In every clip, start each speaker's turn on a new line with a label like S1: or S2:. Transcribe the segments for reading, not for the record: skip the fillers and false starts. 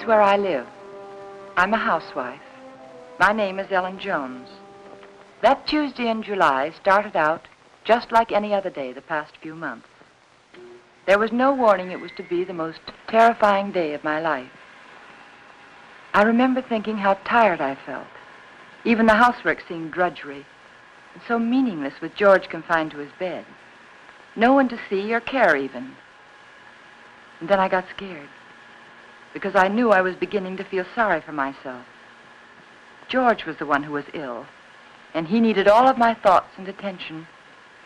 S1: is where I live. I'm a housewife. My name is Ellen Jones. That Tuesday in July started out just like any other day the past few months. There was no warning it was to be the most terrifying day of my life. I remember thinking how tired I felt. Even the housework seemed drudgery, and so meaningless with George confined to his bed. No one to see or care even. And then I got scared, because I knew I was beginning to feel sorry for myself. George was the one who was ill, and he needed all of my thoughts and attention,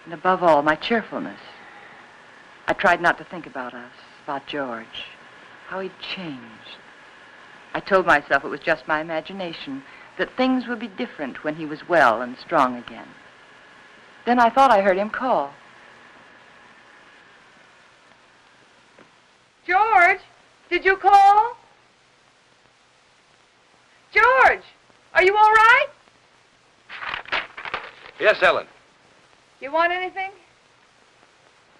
S1: and above all, my cheerfulness. I tried not to think about us, about George, how he'd changed. I told myself it was just my imagination, that things would be different when he was well and strong again. Then I thought I heard him call. George, did you call? George, are you all right?
S2: Yes, Ellen.
S1: You want anything?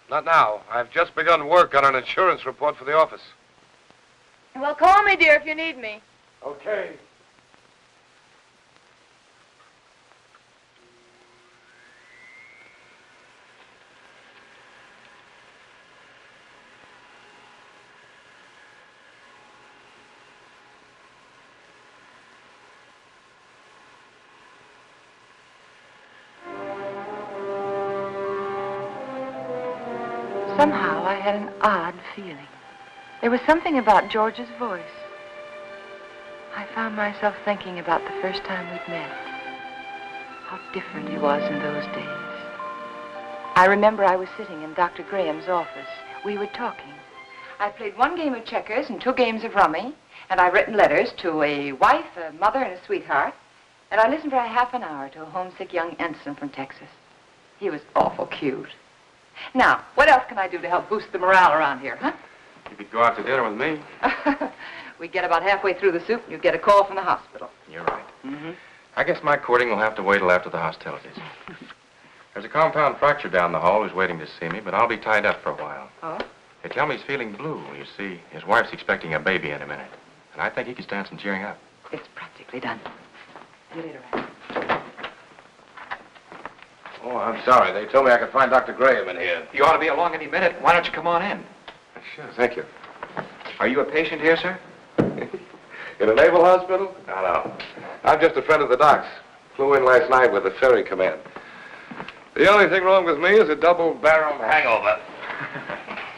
S2: Not now. I've just begun work on an insurance report for the office.
S1: Well, call me, dear, if you need me.
S2: Okay.
S1: Somehow I had an odd feeling. There was something about George's voice. I found myself thinking about the first time we'd met. How different he was in those days. I remember I was sitting in Dr. Graham's office. We were talking. I played 1 game of checkers and 2 games of rummy, and I've written letters to a wife, a mother, and a sweetheart, and I listened for a half an hour to a homesick young ensign from Texas. He was awful cute. Now, what else can I do to help boost the morale around here, huh?
S2: You could go out to dinner with me.
S1: We'd get about halfway through the soup, and you'd get a call from the hospital.
S2: You're right. Mm-hmm. I guess my courting will have to wait till after the hostilities. There's a compound fracture down the hall who's waiting to see me, but I'll be tied up for a while.
S1: Oh?
S2: They tell me he's feeling blue. You see, his wife's expecting a baby in a minute. And I think he could stand some cheering up.
S1: It's practically done. See you later, Al.
S2: Oh, I'm sorry. They told me I could find Dr. Graham in here.
S3: You ought to be along any minute. Why don't you come on in?
S2: Sure, thank you.
S3: Are you a patient here, sir?
S2: In a naval hospital? No. I'm just a friend of the doc's. Flew in last night with the ferry command. The only thing wrong with me is a double-barreled hangover.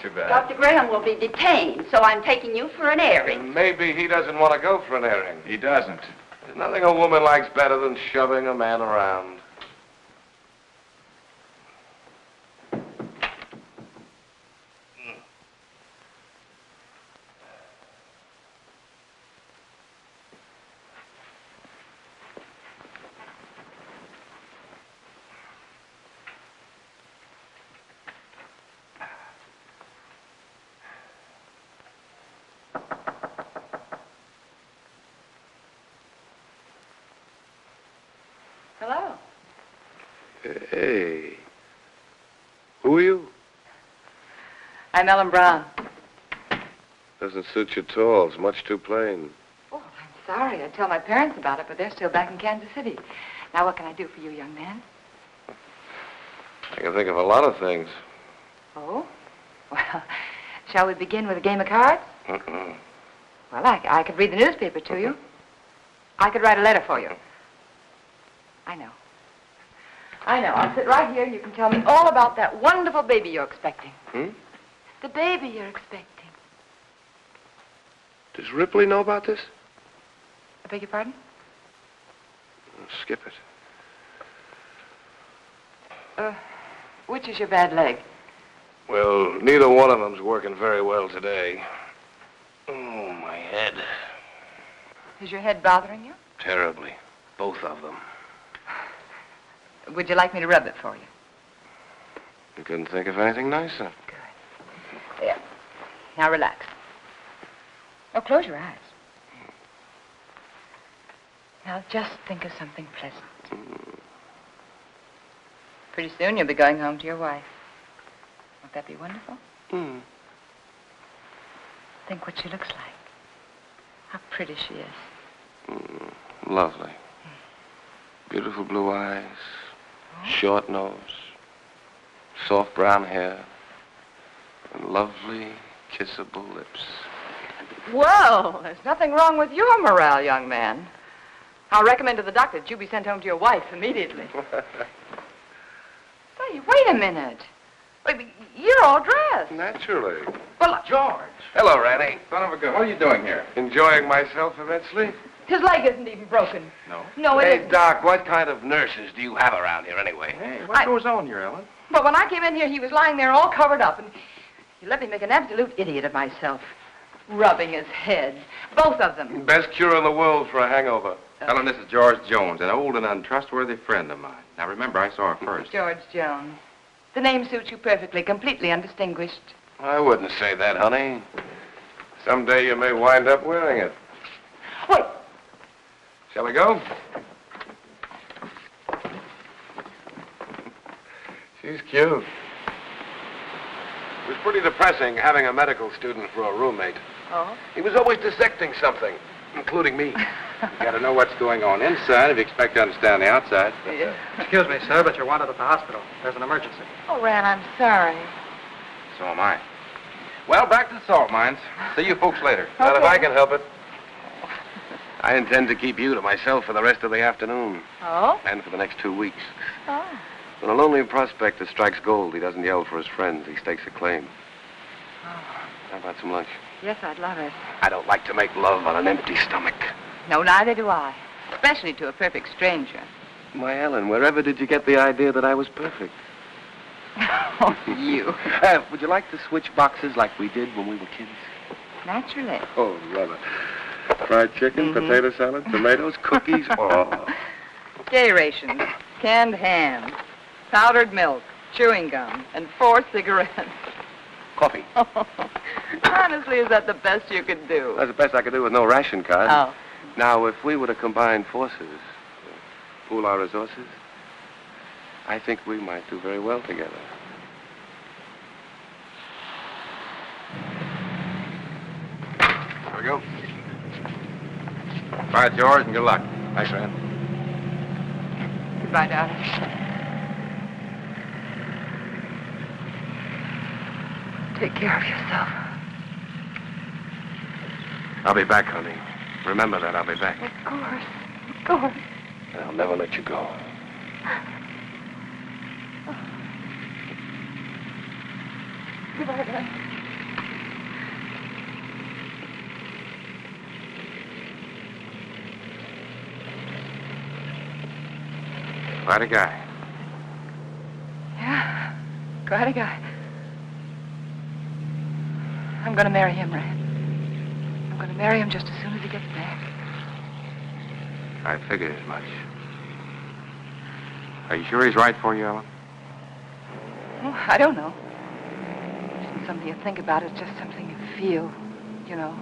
S2: Too bad.
S4: Dr. Graham will be detained, so I'm taking you for an airing.
S2: And maybe he doesn't want to go for an airing.
S3: He doesn't.
S2: There's nothing a woman likes better than shoving a man around.
S1: Hello.
S2: Hey. Who are you?
S1: I'm Ellen Brown.
S2: Doesn't suit you at all. It's much too plain.
S1: Oh, I'm sorry. I'd tell my parents about it, but they're still back in Kansas City. Now, what can I do for you, young man?
S2: I can think of a lot of things.
S1: Oh? Well, shall we begin with a game of cards?
S2: Uh-uh.
S1: Well, I could read the newspaper to you. I could write a letter for you. I know. I'll sit right here and you can tell me all about that wonderful baby you're expecting. The baby you're expecting.
S2: Does Ripley know about this?
S1: I beg your pardon?
S2: Skip it.
S1: Which is your bad leg?
S2: Well, neither one of them's working very well today. Oh, my head.
S1: Is your head bothering you?
S2: Terribly. Both of them.
S1: Would you like me to rub it for you?
S2: You couldn't think of anything nicer.
S1: Good. There. Now relax. Oh, close your eyes. Now just think of something pleasant. Pretty soon you'll be going home to your wife. Won't that be wonderful? Think what she looks like. How pretty she is.
S2: Lovely. Beautiful blue eyes, short nose, soft brown hair, and lovely, kissable lips.
S1: Well, there's nothing wrong with your morale, young man. I'll recommend to the doctor that you be sent home to your wife immediately. Hey, wait a minute. Wait, you're all dressed.
S2: Naturally.
S1: Well,
S3: George.
S2: Hello, Ranny.
S3: Son of a gun. What are you doing here?
S2: Enjoying myself immensely?
S1: his leg isn't even broken.
S3: No.
S1: No, it
S2: Hey,
S1: isn't.
S2: Doc, what kind of nurses do you have around here anyway?
S3: Hey, what goes on here, Ellen?
S1: But when I came in here, he was lying there all covered up, and he let me make an absolute idiot of myself. Rubbing his head. Both of them.
S2: Best cure in the world for a hangover.
S3: Ellen, this is George Jones, an old and untrustworthy friend of mine. Now, remember, I saw her first.
S1: George Jones. The name suits you perfectly, completely undistinguished.
S2: I wouldn't say that, honey. Someday you may wind up wearing it.
S1: Wait.
S2: Shall we go? She's cute. It was pretty depressing having a medical student for a roommate.
S1: Oh?
S2: He was always dissecting something, including me.
S3: You gotta know what's going on inside if you expect to understand the outside.
S1: Yeah.
S5: Excuse me, sir, but you're wanted at the hospital. There's an emergency.
S1: Oh, Ran, I'm sorry.
S3: So am I. Well, back to the salt mines. See you folks later.
S2: Not if I can help it. I intend to keep you to myself for the rest of the afternoon.
S1: Oh?
S2: And for the next 2 weeks.
S1: Oh.
S2: When a lonely prospector strikes gold, he doesn't yell for his friends. He stakes a claim. How about some lunch?
S1: Yes, I'd love it.
S2: I don't like to make love on an empty stomach.
S1: No, neither do I. Especially to a perfect stranger.
S2: My Ellen, wherever did you get the idea that I was perfect?
S1: Oh, you.
S2: Would you like to switch boxes like we did when we were kids?
S1: Naturally.
S2: Oh, brother. Fried chicken, potato salad, tomatoes, cookies. Oh.
S1: Gay rations, canned ham, powdered milk, chewing gum, and 4 cigarettes.
S2: Coffee.
S1: Honestly, is that the best you could do?
S2: That's the best I could do with no ration card.
S1: Oh.
S2: Now, if we were to combine forces, pool our resources, I think we might do very well together. Here we go.
S3: Bye, George, and good luck. Thanks, Rand.
S1: Goodbye, darling. Take care of yourself.
S2: I'll be back, honey. Remember that, I'll be back.
S1: Of course. Of course.
S2: And I'll never let you go.
S1: Goodbye, darling.
S3: Quite a guy.
S1: Yeah, quite a guy. I'm going to marry him, Rand. I'm going to marry him just as soon as he gets back.
S3: I figured as much. Are you sure he's right for you, Ellen?
S1: Oh, I don't know. It isn't something you think about. It's just something you feel. You know,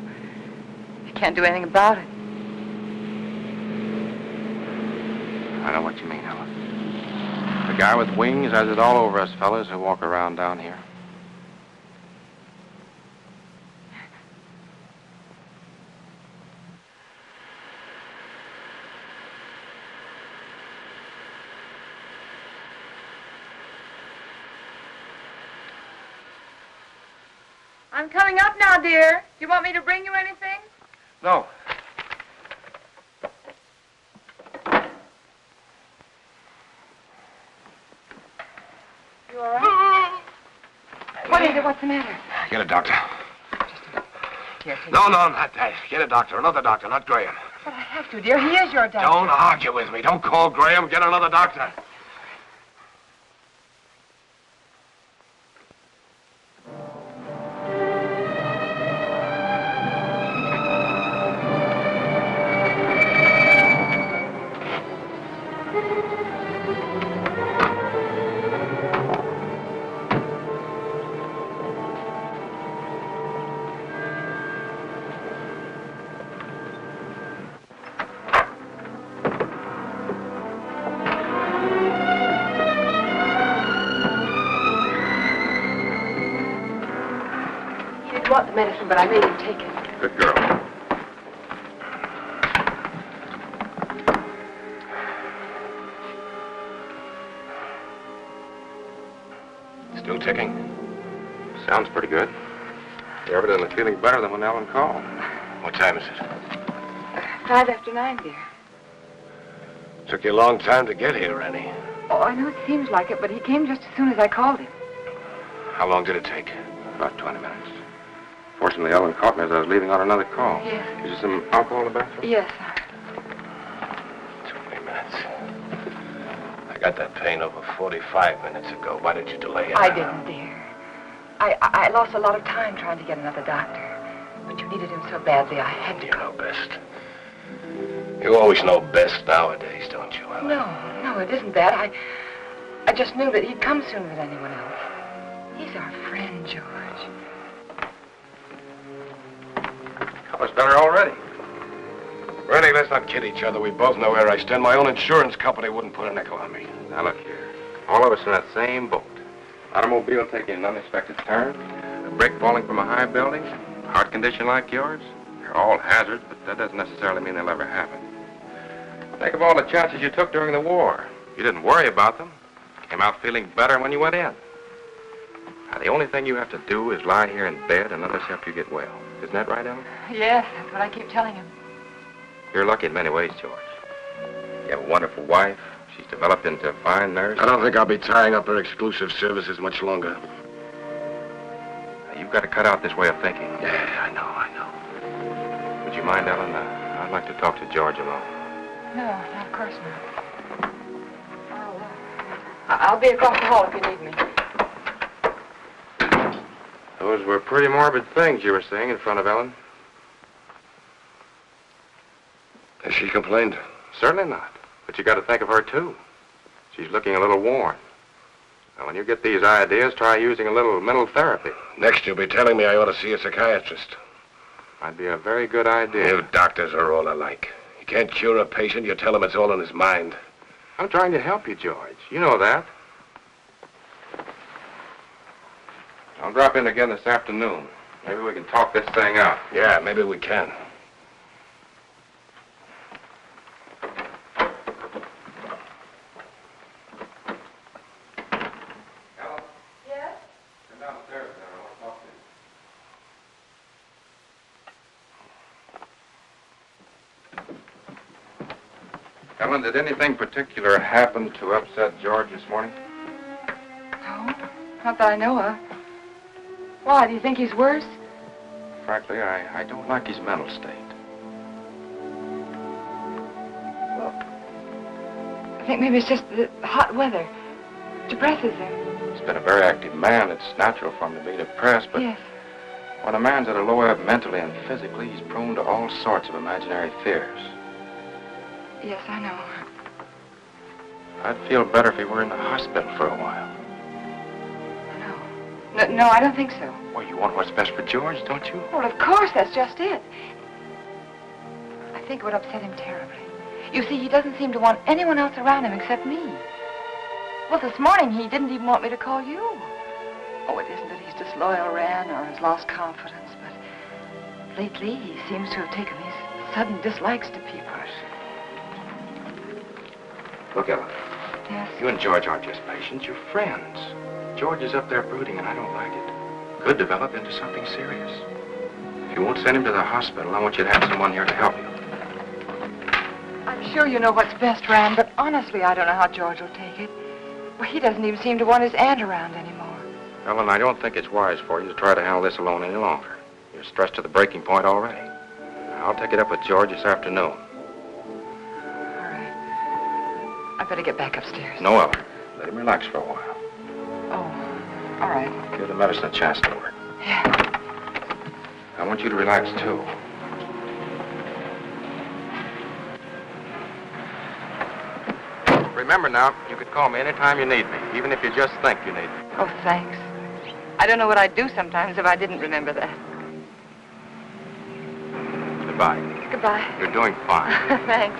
S1: you can't do anything about it.
S3: I know what you mean, Ellen. The guy with wings has it all over us fellas who walk around down here.
S1: I'm coming up now, dear. Do you want me to bring you anything?
S3: No.
S1: You all right? What is it? What's the matter?
S2: Get a doctor.
S1: Here, take
S2: No, not that. Get a doctor. Another doctor, not Graham.
S1: But I have to, dear. He is your doctor.
S2: Don't argue with me. Don't call Graham. Get another doctor.
S1: He didn't want the medicine, but I made him take it.
S3: Good girl. Pretty good. You're evidently feeling better than when Ellen called.
S2: What time is it?
S1: 5 after 9, dear.
S2: Took you a long time to get here, Rennie.
S1: Oh, I know it seems like it, but he came just as soon as I called him.
S2: How long did it take?
S3: About 20 minutes. Fortunately, Ellen caught me as I was leaving on another call.
S1: Yes.
S3: Is there some alcohol in the bathroom?
S1: Yes.
S2: 20 minutes. I got that pain over 45 minutes ago. Why did you delay it?
S1: I didn't, dear. I lost a lot of time trying to get another doctor. But you needed him so badly, I had to
S2: You
S1: go.
S2: know best. You always know best nowadays, don't you, Ellen?
S1: No, it isn't that. I just knew that he'd come sooner than anyone else. He's our friend, George.
S3: Fella's better already.
S2: Rennie, let's not kid each other. We both know where I stand. My own insurance company wouldn't put a nickel on me.
S3: Now, look here. All of us in that same boat. Automobile taking an unexpected turn, a brick falling from a high building, heart condition like yours. They're all hazards, but that doesn't necessarily mean they'll ever happen. Think of all the chances you took during the war. You didn't worry about them. Came out feeling better when you went in. Now, the only thing you have to do is lie here in bed and let us help you get well. Isn't that right, Ellen?
S1: Yes, that's what I keep telling him.
S3: You're lucky in many ways, George. You have a wonderful wife. She's developed into a fine nurse.
S2: I don't think I'll be tying up her exclusive services much longer.
S3: Now, you've got to cut out this way of thinking.
S2: Yeah, I know.
S3: Would you mind, Ellen? I'd like to talk to George alone.
S1: No, of course not. I'll be across the hall if you need me.
S3: Those were pretty morbid things you were saying in front of Ellen.
S2: Has she complained?
S3: Certainly not. But you got to think of her, too. She's looking a little worn. Now, when you get these ideas, try using a little mental therapy.
S2: Next, you'll be telling me I ought to see a psychiatrist.
S3: Might be a very good idea.
S2: You doctors are all alike. You can't cure a patient. You tell him it's all in his mind.
S3: I'm trying to help you, George. You know that. I'll drop in again this afternoon. Maybe we can talk this thing out.
S2: Yeah, maybe we can.
S3: Ellen?
S1: Yes?
S3: Come downstairs now. I want to talk to you. Ellen, did anything particular happen to upset George this morning?
S1: No, not that I know of. Why, do you think he's worse?
S3: Frankly, I don't like his mental state.
S1: Well, I think maybe it's just the hot weather. Depresses him.
S3: He's been a very active man. It's natural for him to be depressed, but
S1: Yes.
S3: when a man's at a low ebb mentally and physically, he's prone to all sorts of imaginary fears.
S1: Yes, I know.
S3: I'd feel better if he were in the hospital for a while.
S1: No, I don't think so.
S3: Well, you want what's best for George, don't you?
S1: Well, of course, that's just it. I think it would upset him terribly. You see, he doesn't seem to want anyone else around him except me. Well, this morning, he didn't even want me to call you. Oh, it isn't that he's disloyal, Ran, or has lost confidence, but lately, he seems to have taken these sudden dislikes to people.
S3: Look, Ellen,
S1: Yes?
S3: you and George aren't just patients, you're friends. George is up there brooding, and I don't like it. Could develop into something serious. If you won't send him to the hospital, I want you to have someone here to help you.
S1: I'm sure you know what's best, Ran, but honestly, I don't know how George will take it. Well, he doesn't even seem to want his aunt around anymore.
S3: Ellen, I don't think it's wise for you to try to handle this alone any longer. You're stressed to the breaking point already. I'll take it up with George this afternoon.
S1: All right. I better get back upstairs.
S3: No, Ellen. Let him relax for a while.
S1: Oh, all right.
S3: Give the medicine a chance to work.
S1: Yeah.
S3: I want you to relax, too. Remember now, you could call me anytime you need me, even if you just think you need me.
S1: Oh, thanks. I don't know what I'd do sometimes if I didn't remember that.
S3: Goodbye.
S1: Goodbye.
S3: You're doing fine.
S1: Thanks.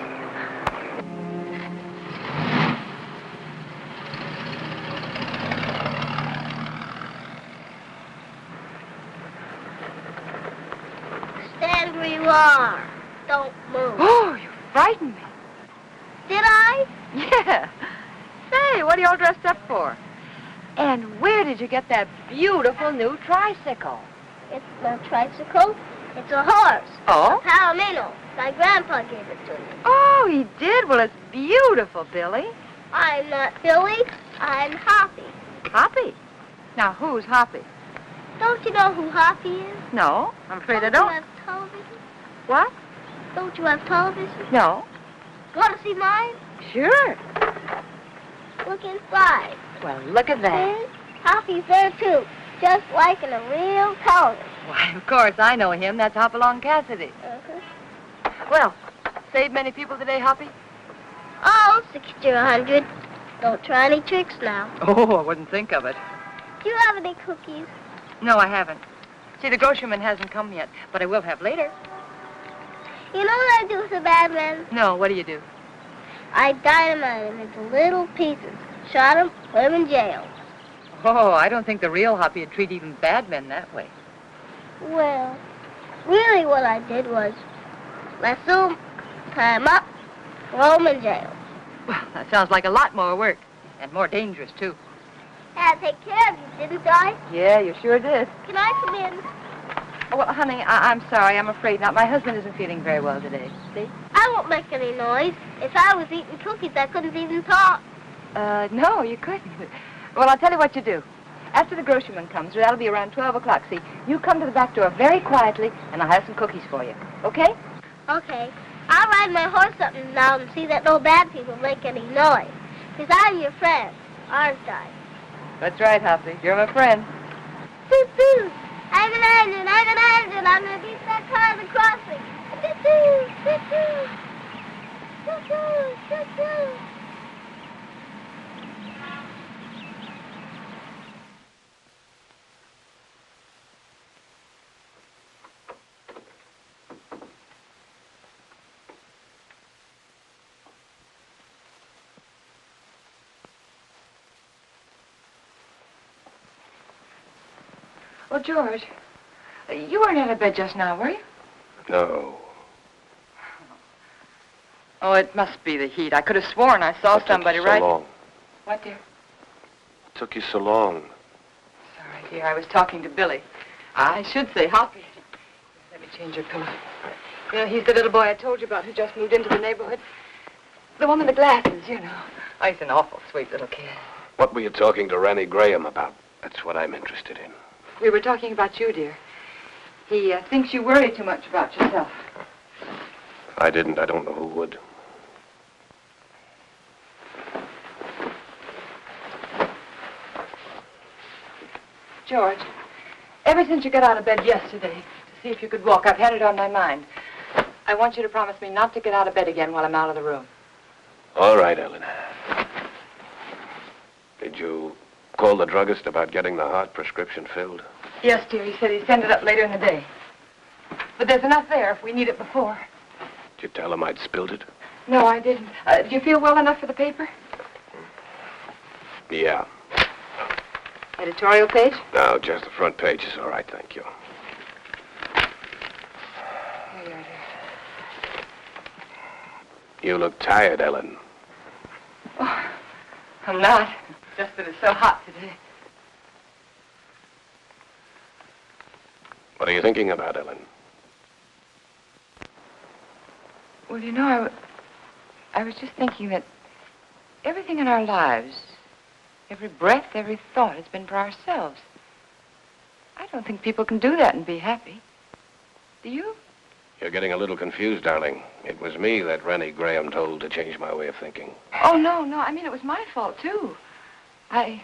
S6: Stand where you are. Don't move.
S1: Oh, you frightened me.
S6: Did I?
S1: Yeah. Say, what are you all dressed up for?
S7: And where did you get that beautiful new tricycle?
S6: It's no tricycle. It's a horse.
S7: Oh?
S6: A palomino. My grandpa gave it to me.
S7: Oh, he did? Well, it's beautiful, Billy.
S6: I'm not Billy. I'm Hoppy.
S7: Hoppy? Now, who's Hoppy?
S6: Don't you know who Hoppy is?
S7: No, I'm afraid I
S6: Don't
S7: don't.
S6: you have television?
S7: What?
S6: Don't you have television?
S7: No.
S6: Want to see mine?
S7: Sure.
S6: Look inside.
S7: Well, look at that.
S6: See? Hoppy's there, too. Just like in a real television.
S7: Why, of course, I know him. That's Hopalong Cassidy.
S6: Uh-huh.
S7: Well, saved many people today, Hoppy?
S6: Oh, 60 or 100. Don't try any tricks now.
S7: Oh, I wouldn't think of it.
S6: Do you have any cookies?
S7: No, I haven't. See, the groceryman hasn't come yet, but I will have later.
S6: You know what I do with the bad men?
S7: No, what do you do?
S6: I dynamite them into little pieces. Shot them, put them in jail.
S7: Oh, I don't think the real Hoppy would treat even bad men that way.
S6: Well, really what I did was lasso them, tie them up, throw them in jail.
S7: Well, that sounds like a lot more work, and more dangerous, too.
S6: Had to take care of you, didn't I?
S7: Yeah, you sure did.
S6: Can I come in?
S7: Oh, well, honey, I'm sorry. I'm afraid not. My husband isn't feeling very well today. See?
S6: I won't make any noise. If I was eating cookies, I couldn't even talk.
S7: No, you couldn't. Well, I'll tell you what you do. After the groceryman comes, that'll be around 12 o'clock, see? You come to the back door very quietly, and I'll have some cookies for you. Okay?
S6: Okay. I'll ride my horse up and down and see that no bad people make any noise. Because I'm your friend, aren't I?
S7: That's right, Hoppy. You're my friend.
S6: Boo-boo! I'm an engine, I'm going to beat that car at the crossing. Boo-boo! Boo-boo! Boo-boo! Boo-boo!
S1: Well, George, you weren't out of bed just now, were you?
S2: No.
S1: Oh, it must be the heat. I could have sworn I saw somebody
S2: right... so long?
S1: What, dear?
S2: It took you so long.
S1: Sorry, dear. I was talking to Billy. I should say Hoppy. Let me change your pillow. You know, he's the little boy I told you about who just moved into the neighborhood. The one with the glasses, you know. Oh, he's an awful sweet little kid.
S2: What were you talking to Rennie Graham about? That's what I'm interested in.
S1: We were talking about you, dear. He thinks you worry too much about yourself.
S2: If I didn't, I don't know who would.
S1: George, ever since you got out of bed yesterday to see if you could walk, I've had it on my mind. I want you to promise me not to get out of bed again while I'm out of the room.
S2: All right, Ellen. Did you call the druggist about getting the heart prescription filled?
S1: Yes, dear. He said he'd send it up later in the day. But there's enough there if we need it before.
S2: Did you tell him I'd spilled it?
S1: No, I didn't. Do you feel well enough for the paper?
S2: Yeah.
S1: Editorial page?
S2: No, just the front page is all right, thank you.
S1: Here you are, dear.
S2: You look tired, Ellen.
S1: Oh, I'm not. Just that it's so hot today.
S2: What are you thinking about, Ellen?
S1: Well, you know, I was just thinking that everything in our lives, every breath, every thought has been for ourselves. I don't think people can do that and be happy. Do you?
S2: You're getting a little confused, darling. It was me that Rennie Graham told to change my way of thinking.
S1: Oh, no. I mean, it was my fault, too. I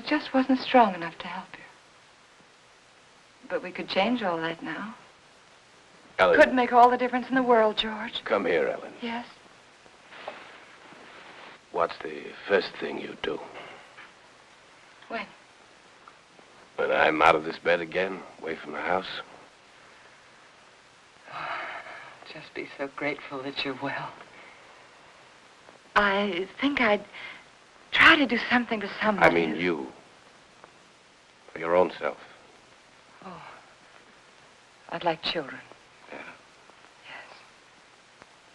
S1: just wasn't strong enough to help you. But we could change all that now.
S2: Ellen.
S1: Could make all the difference in the world, George.
S2: Come here, Ellen.
S1: Yes?
S2: What's the first thing you do?
S1: When?
S2: When I'm out of this bed again, away from the house?
S1: Just be so grateful that you're well. I think I'd try to do something to somebody.
S2: I mean you. For your own self.
S1: Oh. I'd like children.
S2: Yeah.
S1: Yes.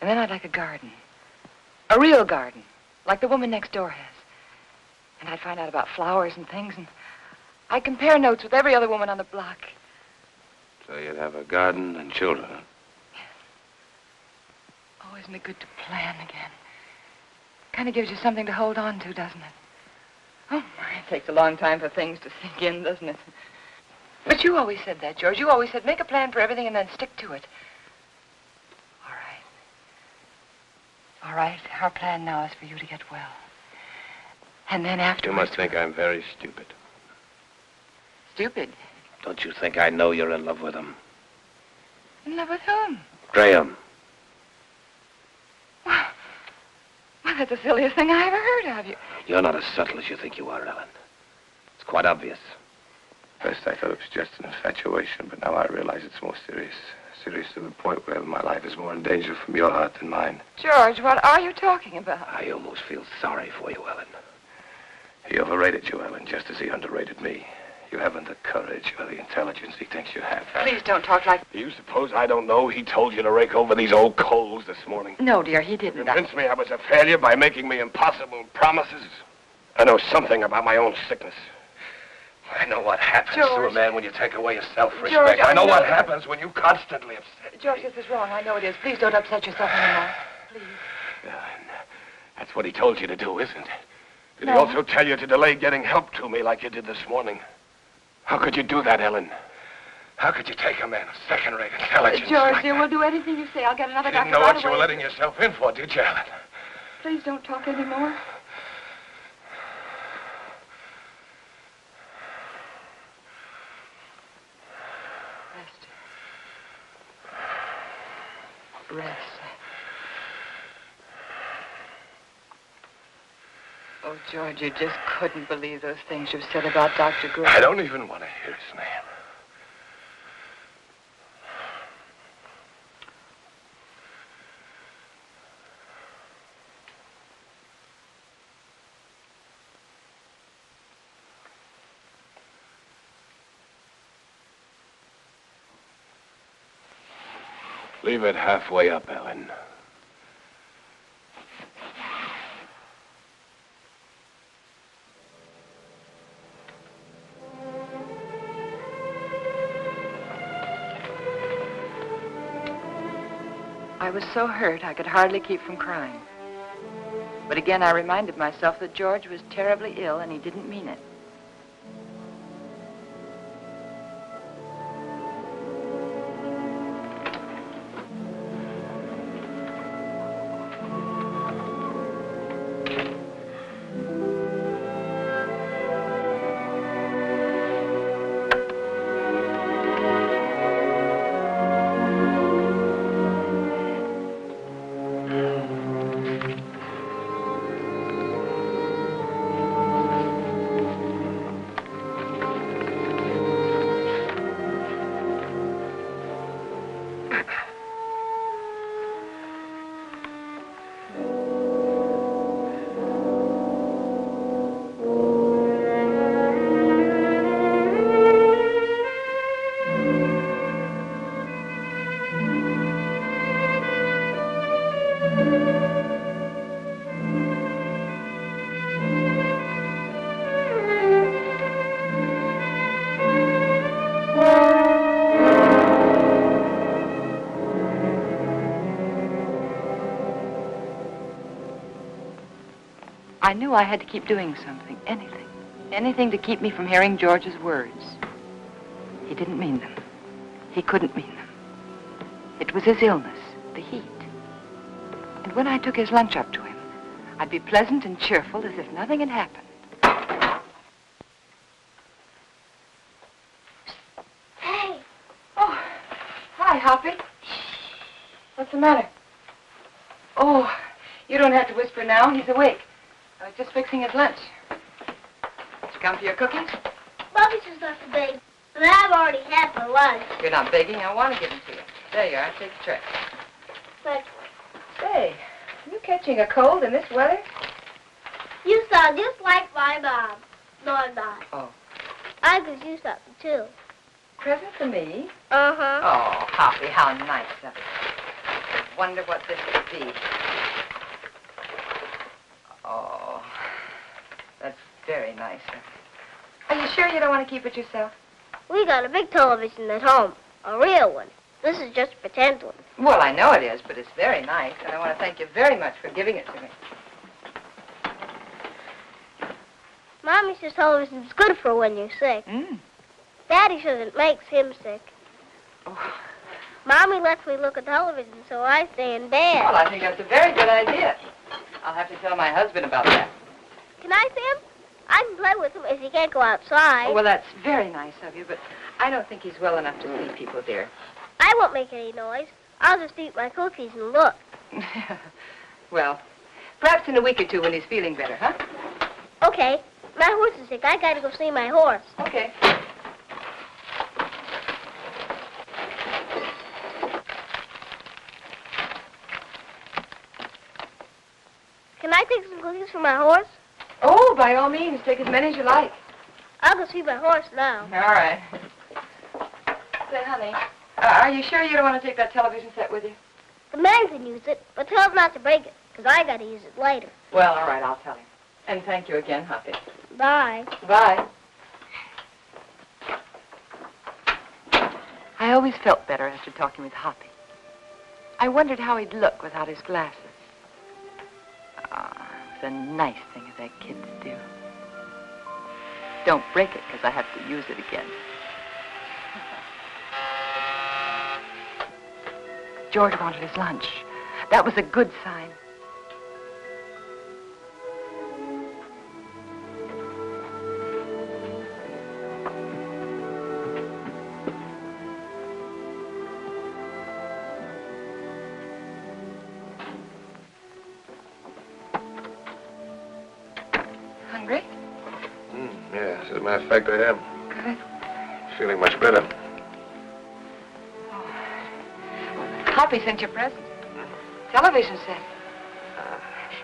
S1: And then I'd like a garden. A real garden. Like the woman next door has.
S7: And I'd find out about flowers and things, and I'd compare notes with every other woman on the block.
S3: So you'd have a garden and children, huh?
S7: Oh, isn't it good to plan again? Kind of gives you something to hold on to, doesn't it? Oh, my, it takes a long time for things to sink in, doesn't it? But you always said that, George. You always said make a plan for everything and then stick to it. All right. All right, our plan now is for you to get well. And then after...
S3: You must think I'm very stupid.
S7: Stupid?
S3: Don't you think I know you're in love with him?
S7: In love with whom?
S3: Graham.
S7: Well, that's the silliest thing I ever heard of you.
S3: You're not as subtle as you think you are, Ellen. It's quite obvious.
S2: First, I thought it was just an infatuation, but now I realize it's more serious. Serious to the point where my life is more in danger from your heart than mine.
S7: George, what are you talking about?
S3: I almost feel sorry for you, Ellen.
S2: He overrated you, Ellen, just as he underrated me. You haven't the courage or the intelligence he thinks you have.
S7: Please don't talk like...
S2: Do you suppose I don't know he told you to rake over these old coals this morning?
S7: No, dear, he didn't.
S2: Convinced me I was a failure by making me impossible promises. I know something about my own sickness. I know what happens to a man when you take away his self-respect.
S7: George,
S2: I know what happens when you constantly upset.
S7: George, this is wrong. I know it is. Please don't upset yourself anymore. Please.
S2: That's what he told you to do, isn't it? Did
S7: No.
S2: he also tell you to delay getting help to me like you did this morning? How could you do that, Ellen? How could you take a man of second-rate intelligence
S7: George,
S2: like
S7: dear,
S2: that?
S7: we'll do anything you say. I'll get another
S2: You didn't
S7: doctor
S2: know
S7: right
S2: what you
S7: away.
S2: were letting yourself in for, did you, Ellen?
S7: Please don't talk anymore. Rest. Oh, George, you just couldn't believe those things you've said about Dr. Graham.
S2: I don't even want to hear his name. Leave it halfway up, Ellen.
S7: I was so hurt I could hardly keep from crying. But again, I reminded myself that George was terribly ill and he didn't mean it. I knew I had to keep doing something, anything. Anything to keep me from hearing George's words. He didn't mean them. He couldn't mean them. It was his illness, the heat. And when I took his lunch up to him, I'd be pleasant and cheerful as if nothing had happened.
S6: Hey.
S7: Oh, hi, Hoppy. What's the matter? Oh, you don't have to whisper now. He's awake. I was just fixing his lunch. Did you come for your cookies?
S6: Bobby just left the bake, but I've already had my lunch.
S7: You're not begging. I want to give them to you. There you are. Take the tray.
S6: But
S7: Say, are you catching a cold in this weather?
S6: you sound just like my mom. No, I'm not.
S7: Oh.
S6: I could do something, too.
S7: Present for me?
S6: Uh-huh.
S7: Oh, Hoppy, how nice of you. I wonder what this could be. Oh, that's very nice of you. Are you sure you don't want to keep it yourself?
S6: We got a big television at home, a real one. This is just a pretend one.
S7: Well, I know it is, but it's very nice, and I want to thank you very much for giving it to me.
S6: Mommy says television's good for when you're sick. Daddy says it makes him sick.
S7: Oh.
S6: Mommy lets me look at television, so I stay in bed.
S7: Well, I think that's a very good idea. I'll have to tell my husband about that.
S6: Can I see him? I can play with him if he can't go outside.
S7: Oh, well, that's very nice of you, but I don't think he's well enough to see people, dear.
S6: I won't make any noise. I'll just eat my cookies and look.
S7: Well, perhaps in a week or two when he's feeling better, huh?
S6: Okay. My horse is sick. I gotta go see my horse.
S7: Okay.
S6: Can I take some cookies for my horse?
S7: Oh, by all means, take as many as you like.
S6: I'll go see my horse now.
S7: All right. Say, honey, are you sure you don't want to take that television set with you?
S6: The man can use it, but tell him not to break it, because I gotta use it later.
S7: Well, all right, I'll tell him. And thank you again, Hoppy.
S6: Bye.
S7: Bye. I always felt better after talking with Hoppy. I wondered how he'd look without his glasses. It's a nice thing that kids do. Don't break it, because I have to use it again. George wanted his lunch. That was a good sign. Hungry?
S2: Yeah, as a matter of fact, I am.
S7: Good.
S2: Feeling much better.
S7: Hoppy sent you a present. Television set.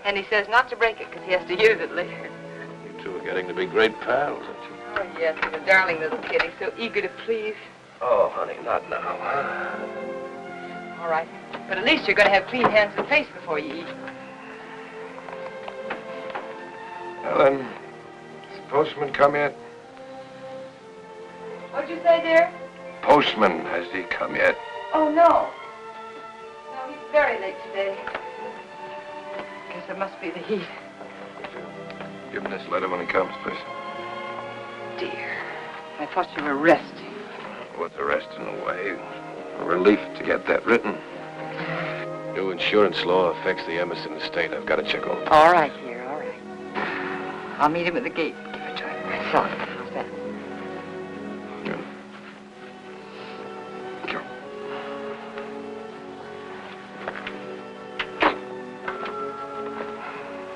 S7: And he says not to break it because he has to use it later.
S2: You two are getting to be great pals, aren't you?
S7: Oh, yes, he's a darling little kid. He's so eager to please.
S2: Oh, honey, not now.
S7: All right. But at least you're going to have clean hands and face before you eat.
S2: Well, then, has the postman come yet?
S7: What'd you say, dear?
S2: Postman, has he come yet?
S7: Oh, no. No, he's very late today. Guess it must be the heat.
S2: Give him this letter when he comes, please.
S7: Dear, I thought you were resting.
S2: What's a rest in a way? A relief to get that written. New insurance law affects the Emerson estate. I've got to check over.
S7: All right, dear, all right. I'll meet him at the gate. Give it to him. Sorry. How's that?
S2: Good. Go.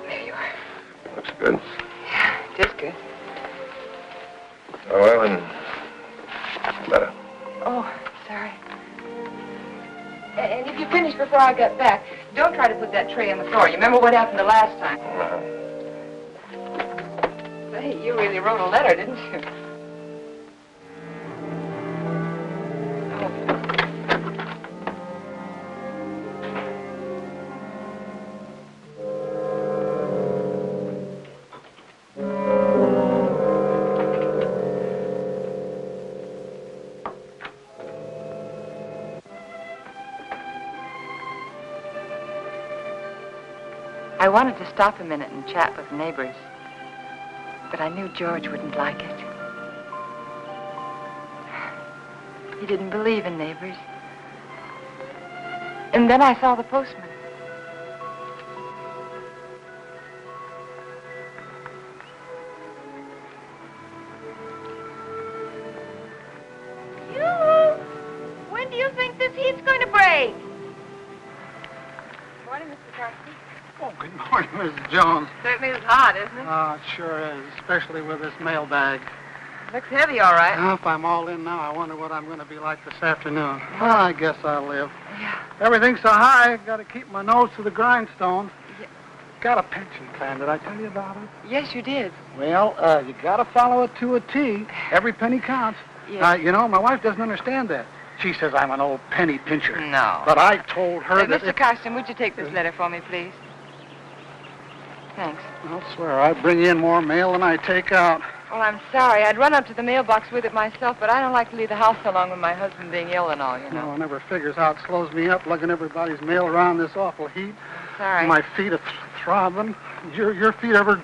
S7: There you are.
S2: Looks good.
S7: Yeah, just good.
S2: Oh, well, then, letter.
S7: Oh, sorry. And if you finish before I get back, don't try to put that tray on the floor. You remember what happened the last time? Say, you really wrote a letter, didn't you? I wanted to stop a minute and chat with neighbors, but I knew George wouldn't like it. He didn't believe in neighbors. And then I saw the postman.
S4: When do you think this heat's going to break?
S7: Morning, Mr. Carson.
S5: Oh, good morning, Mrs. Jones.
S7: Certainly is hot, isn't it?
S5: Oh, it sure is, especially with this mailbag.
S7: Looks heavy, all right.
S5: Now, if I'm all in now, I wonder what I'm going to be like this afternoon. Well, I guess I'll live.
S7: Yeah.
S5: Everything's so high, I've got to keep my nose to the grindstone.
S7: Yeah.
S5: Got a pension plan. Did I tell you about it?
S7: Yes, you did.
S5: Well, you got to follow it to a T. Every penny counts.
S7: Yes.
S5: You know, my wife doesn't understand that. She says I'm an old penny pincher.
S7: No.
S5: But I told her that
S7: Mr. Carson, would you take this letter for me, please? Thanks.
S5: I'll swear I bring in more mail than I take out.
S7: Well, I'm sorry. I'd run up to the mailbox with it myself, but I don't like to leave the house so long with my husband being ill and all, you know.
S5: No, I never figures how it slows me up lugging everybody's mail around this awful heat.
S7: Sorry.
S5: My feet are throbbing. Your feet ever...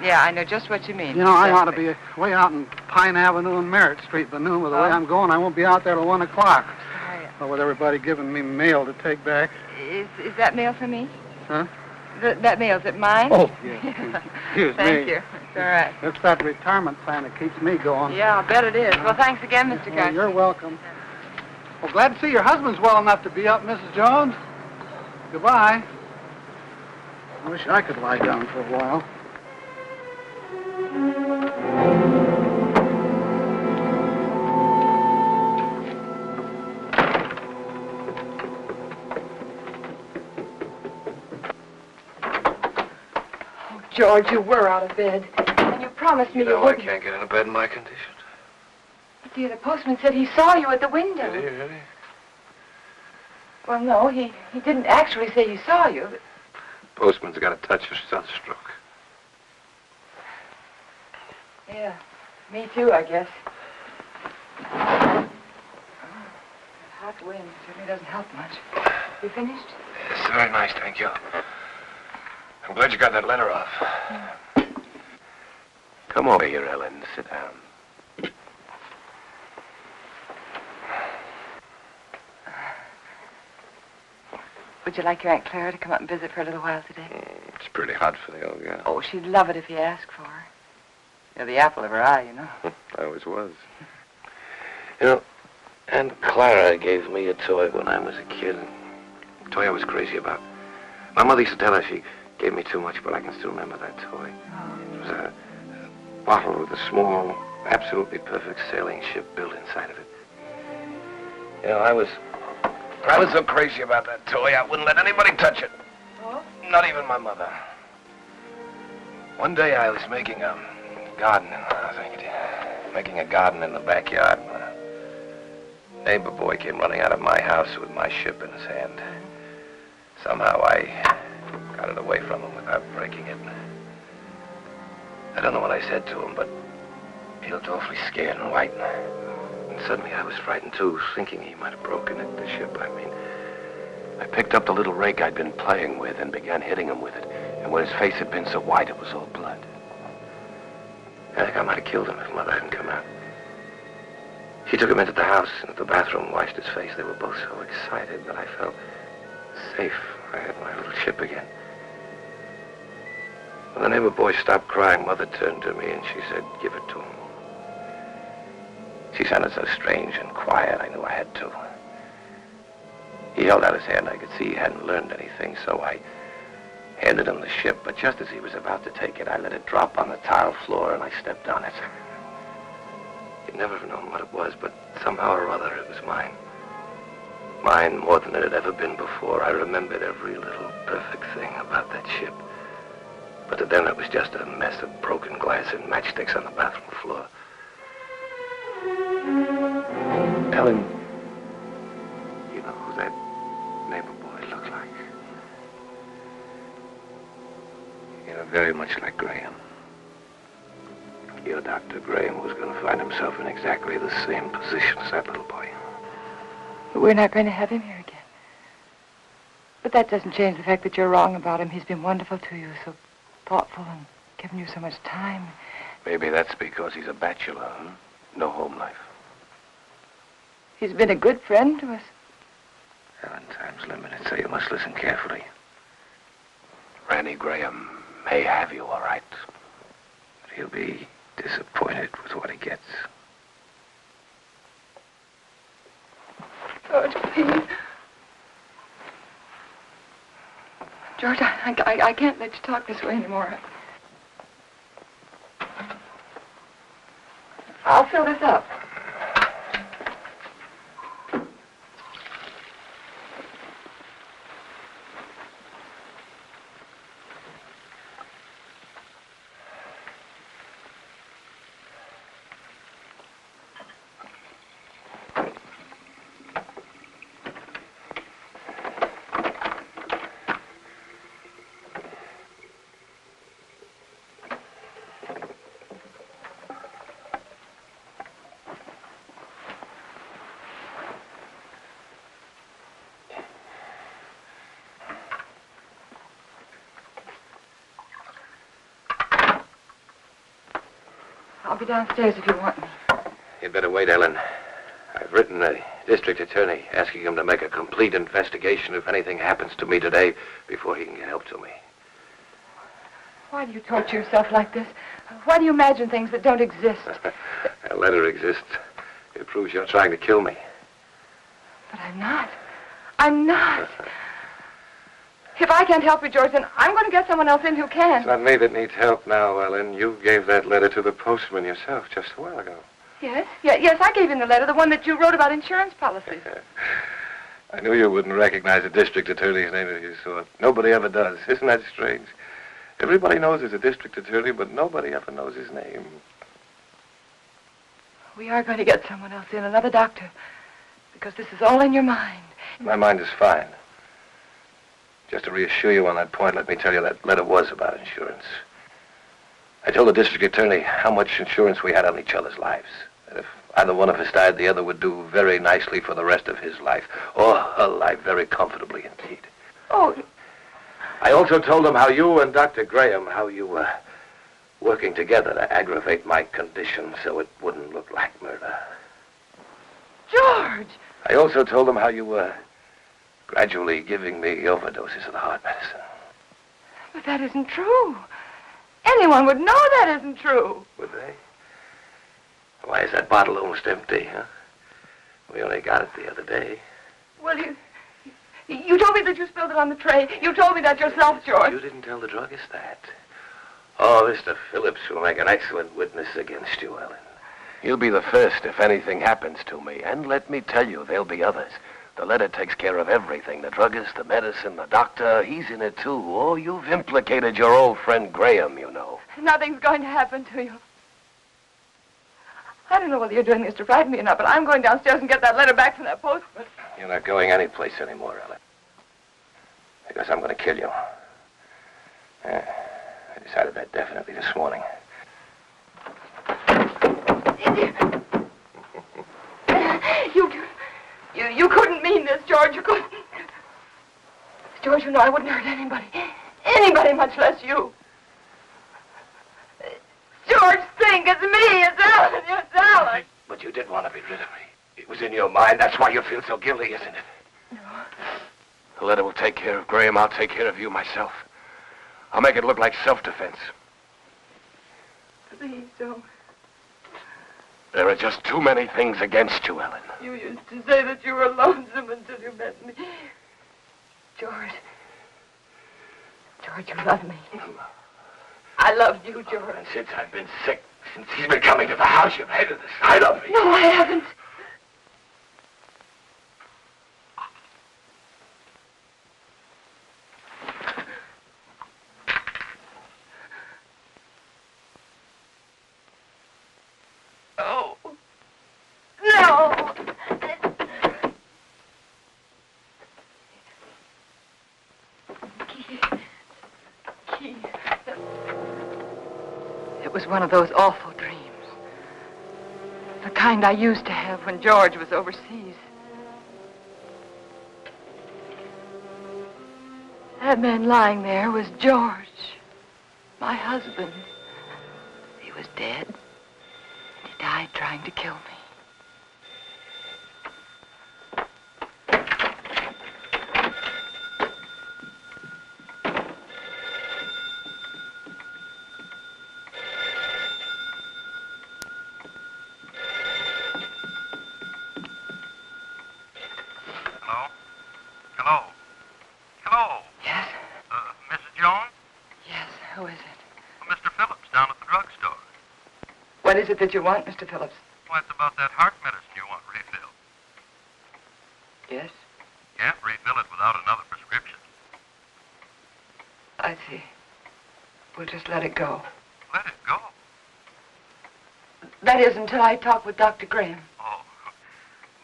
S7: Yeah, I know just what you mean.
S5: You know, I ought to be way out in Pine Avenue and Merritt Street, but noon, with the way I'm going, I won't be out there till 1 o'clock.
S7: Sorry.
S5: Well, with everybody giving me mail to take back.
S7: Is that mail for me?
S5: Huh?
S7: That mail, is it mine?
S5: Oh, yeah. Excuse me.
S7: Thank you. It's all right.
S5: It's that retirement plan that keeps me going.
S7: Yeah, I'll bet it is. Well, thanks again, Mr. Garcia.
S5: You're welcome. Well, glad to see your husband's well enough to be up, Mrs. Jones. Goodbye. I wish I could lie down for a while.
S7: George, you were out of bed. And you promised me you wouldn't.
S2: I can't get into bed in my condition.
S7: But, dear, the postman said he saw you at the window.
S2: Did he really?
S7: Well, no, he didn't actually say he saw you. But...
S2: Postman's got a touch of sunstroke.
S7: Yeah, me too, I guess. Oh, that hot wind certainly doesn't help much. You finished?
S2: It's very nice, thank you. I'm glad you got that letter off. Come over here, Ellen. Sit down.
S7: Would you like your Aunt Clara to come up and visit for a little while today?
S2: It's pretty hot for the old gal.
S7: Oh, she'd love it if you asked for her. You're the apple of her eye, you know.
S2: I always was. You know, Aunt Clara gave me a toy when I was a kid. A toy I was crazy about. My mother used to tell her she gave me too much, but I can still remember that toy. It was a bottle with a small, absolutely perfect sailing ship built inside of it. You know, I was so crazy about that toy, I wouldn't let anybody touch it.
S7: Oh?
S2: Not even my mother. One day I was making a garden, making a garden in the backyard. A neighbor boy came running out of my house with my ship in his hand. Somehow I got it away from him without breaking it. I don't know what I said to him, but he looked awfully scared and white. And suddenly I was frightened too, thinking he might have broken it, the ship, I mean. I picked up the little rake I'd been playing with and began hitting him with it. And where his face had been so white, it was all blood. I think I might have killed him if Mother hadn't come out. She took him into the house and at the bathroom, washed his face. They were both so excited that I felt safe. I had my little ship again. When the neighbor boy stopped crying, Mother turned to me and she said, "Give it to him." She sounded so strange and quiet, I knew I had to. He held out his hand. I could see he hadn't learned anything, so I handed him the ship, but just as he was about to take it, I let it drop on the tile floor and I stepped on it. He'd never have known what it was, but somehow or other it was mine. Mine more than it had ever been before. I remembered every little perfect thing about that ship. But to them it was just a mess of broken glass and matchsticks on the bathroom floor. Ellen, you know who that neighbor boy looked like? You know, very much like Graham. Your Dr. Graham was going to find himself in exactly the same position as that little boy.
S7: But we're not going to have him here again. But that doesn't change the fact that you're wrong about him. He's been wonderful to you, so thoughtful and given you so much time.
S2: Maybe that's because he's a bachelor, huh? No home life.
S7: He's been a good friend to us.
S2: Ellen, time's limited, so you must listen carefully. Randy Graham may have you, all right. But he'll be disappointed with what he gets.
S7: George, please. George, I can't let you talk this way anymore. I'll fill this up. I'll be downstairs if you want me.
S3: You'd better wait, Ellen. I've written the district attorney asking him to make a complete investigation if anything happens to me today before he can get help to me.
S7: Why do you torture yourself like this? Why do you imagine things that don't exist?
S3: A letter exists. It proves you're trying to kill me.
S7: But I'm not. I'm not. If I can't help you, George, then I'm going to get someone else in who can.
S3: It's not me that needs help now, Ellen. You gave that letter to the postman yourself just a while ago.
S7: Yes? Yes, I gave him the letter, the one that you wrote about insurance policies.
S3: I knew you wouldn't recognize a district attorney's name if you saw it. Nobody ever does. Isn't that strange? Everybody knows there's a district attorney, but nobody ever knows his name.
S7: We are going to get someone else in, another doctor, because this is all in your mind.
S3: My mind is fine. Just to reassure you on that point, let me tell you that letter was about insurance. I told the district attorney how much insurance we had on each other's lives. That if either one of us died, the other would do very nicely for the rest of his life. Or her life very comfortably indeed.
S7: Oh.
S3: I also told him how you and Dr. Graham, how you were working together to aggravate my condition so it wouldn't look like murder.
S7: George!
S3: I also told him how you were gradually giving me overdoses of the heart medicine.
S7: But that isn't true. Anyone would know that isn't true.
S3: Would they? Why is that bottle almost empty, huh? We only got it the other day.
S7: Well, you told me that you spilled it on the tray. You told me that yourself, George.
S3: You didn't tell the druggist that. Oh, Mr. Phillips will make an excellent witness against you, Ellen. He'll be the first if anything happens to me. And let me tell you, there'll be others. The letter takes care of everything. The druggist, the medicine, the doctor, he's in it too. Oh, you've implicated your old friend Graham, you know.
S7: Nothing's going to happen to you. I don't know whether you're doing this to frighten me or not, but I'm going downstairs and get that letter back from that postman.
S3: You're not going anyplace anymore, Ellen. Because I'm going to kill you. I decided that definitely this morning.
S7: You couldn't mean this, George. You couldn't. George, you know I wouldn't hurt anybody. Anybody, much less you. George, think, it's me, it's Ellen, it's Ellen.
S3: But you did want to be rid of me. It was in your mind. That's why you feel so guilty, isn't it?
S7: No.
S3: The letter will take care of Graham. I'll take care of you myself. I'll make it look like self-defense.
S7: Please don't.
S3: There are just too many things against you, Ellen.
S7: You used to say that you were lonesome until you met me. George. George, you love me. I loved you, George.
S3: And since I've been sick, since he's been coming to the house, you've hated the sight of me.
S7: No, I haven't. Oh. No. Keith. It was one of those awful dreams. The kind I used to have when George was overseas. That man lying there was George, my husband. He was dead. He died trying to kill me. What is it that you want, Mr. Phillips?
S8: Well, it's about that heart medicine you want refilled.
S7: Yes?
S8: Can't refill it without another prescription.
S7: I see. We'll just let it go.
S8: Let it go?
S7: That is, until I talk with Dr. Graham.
S8: Oh.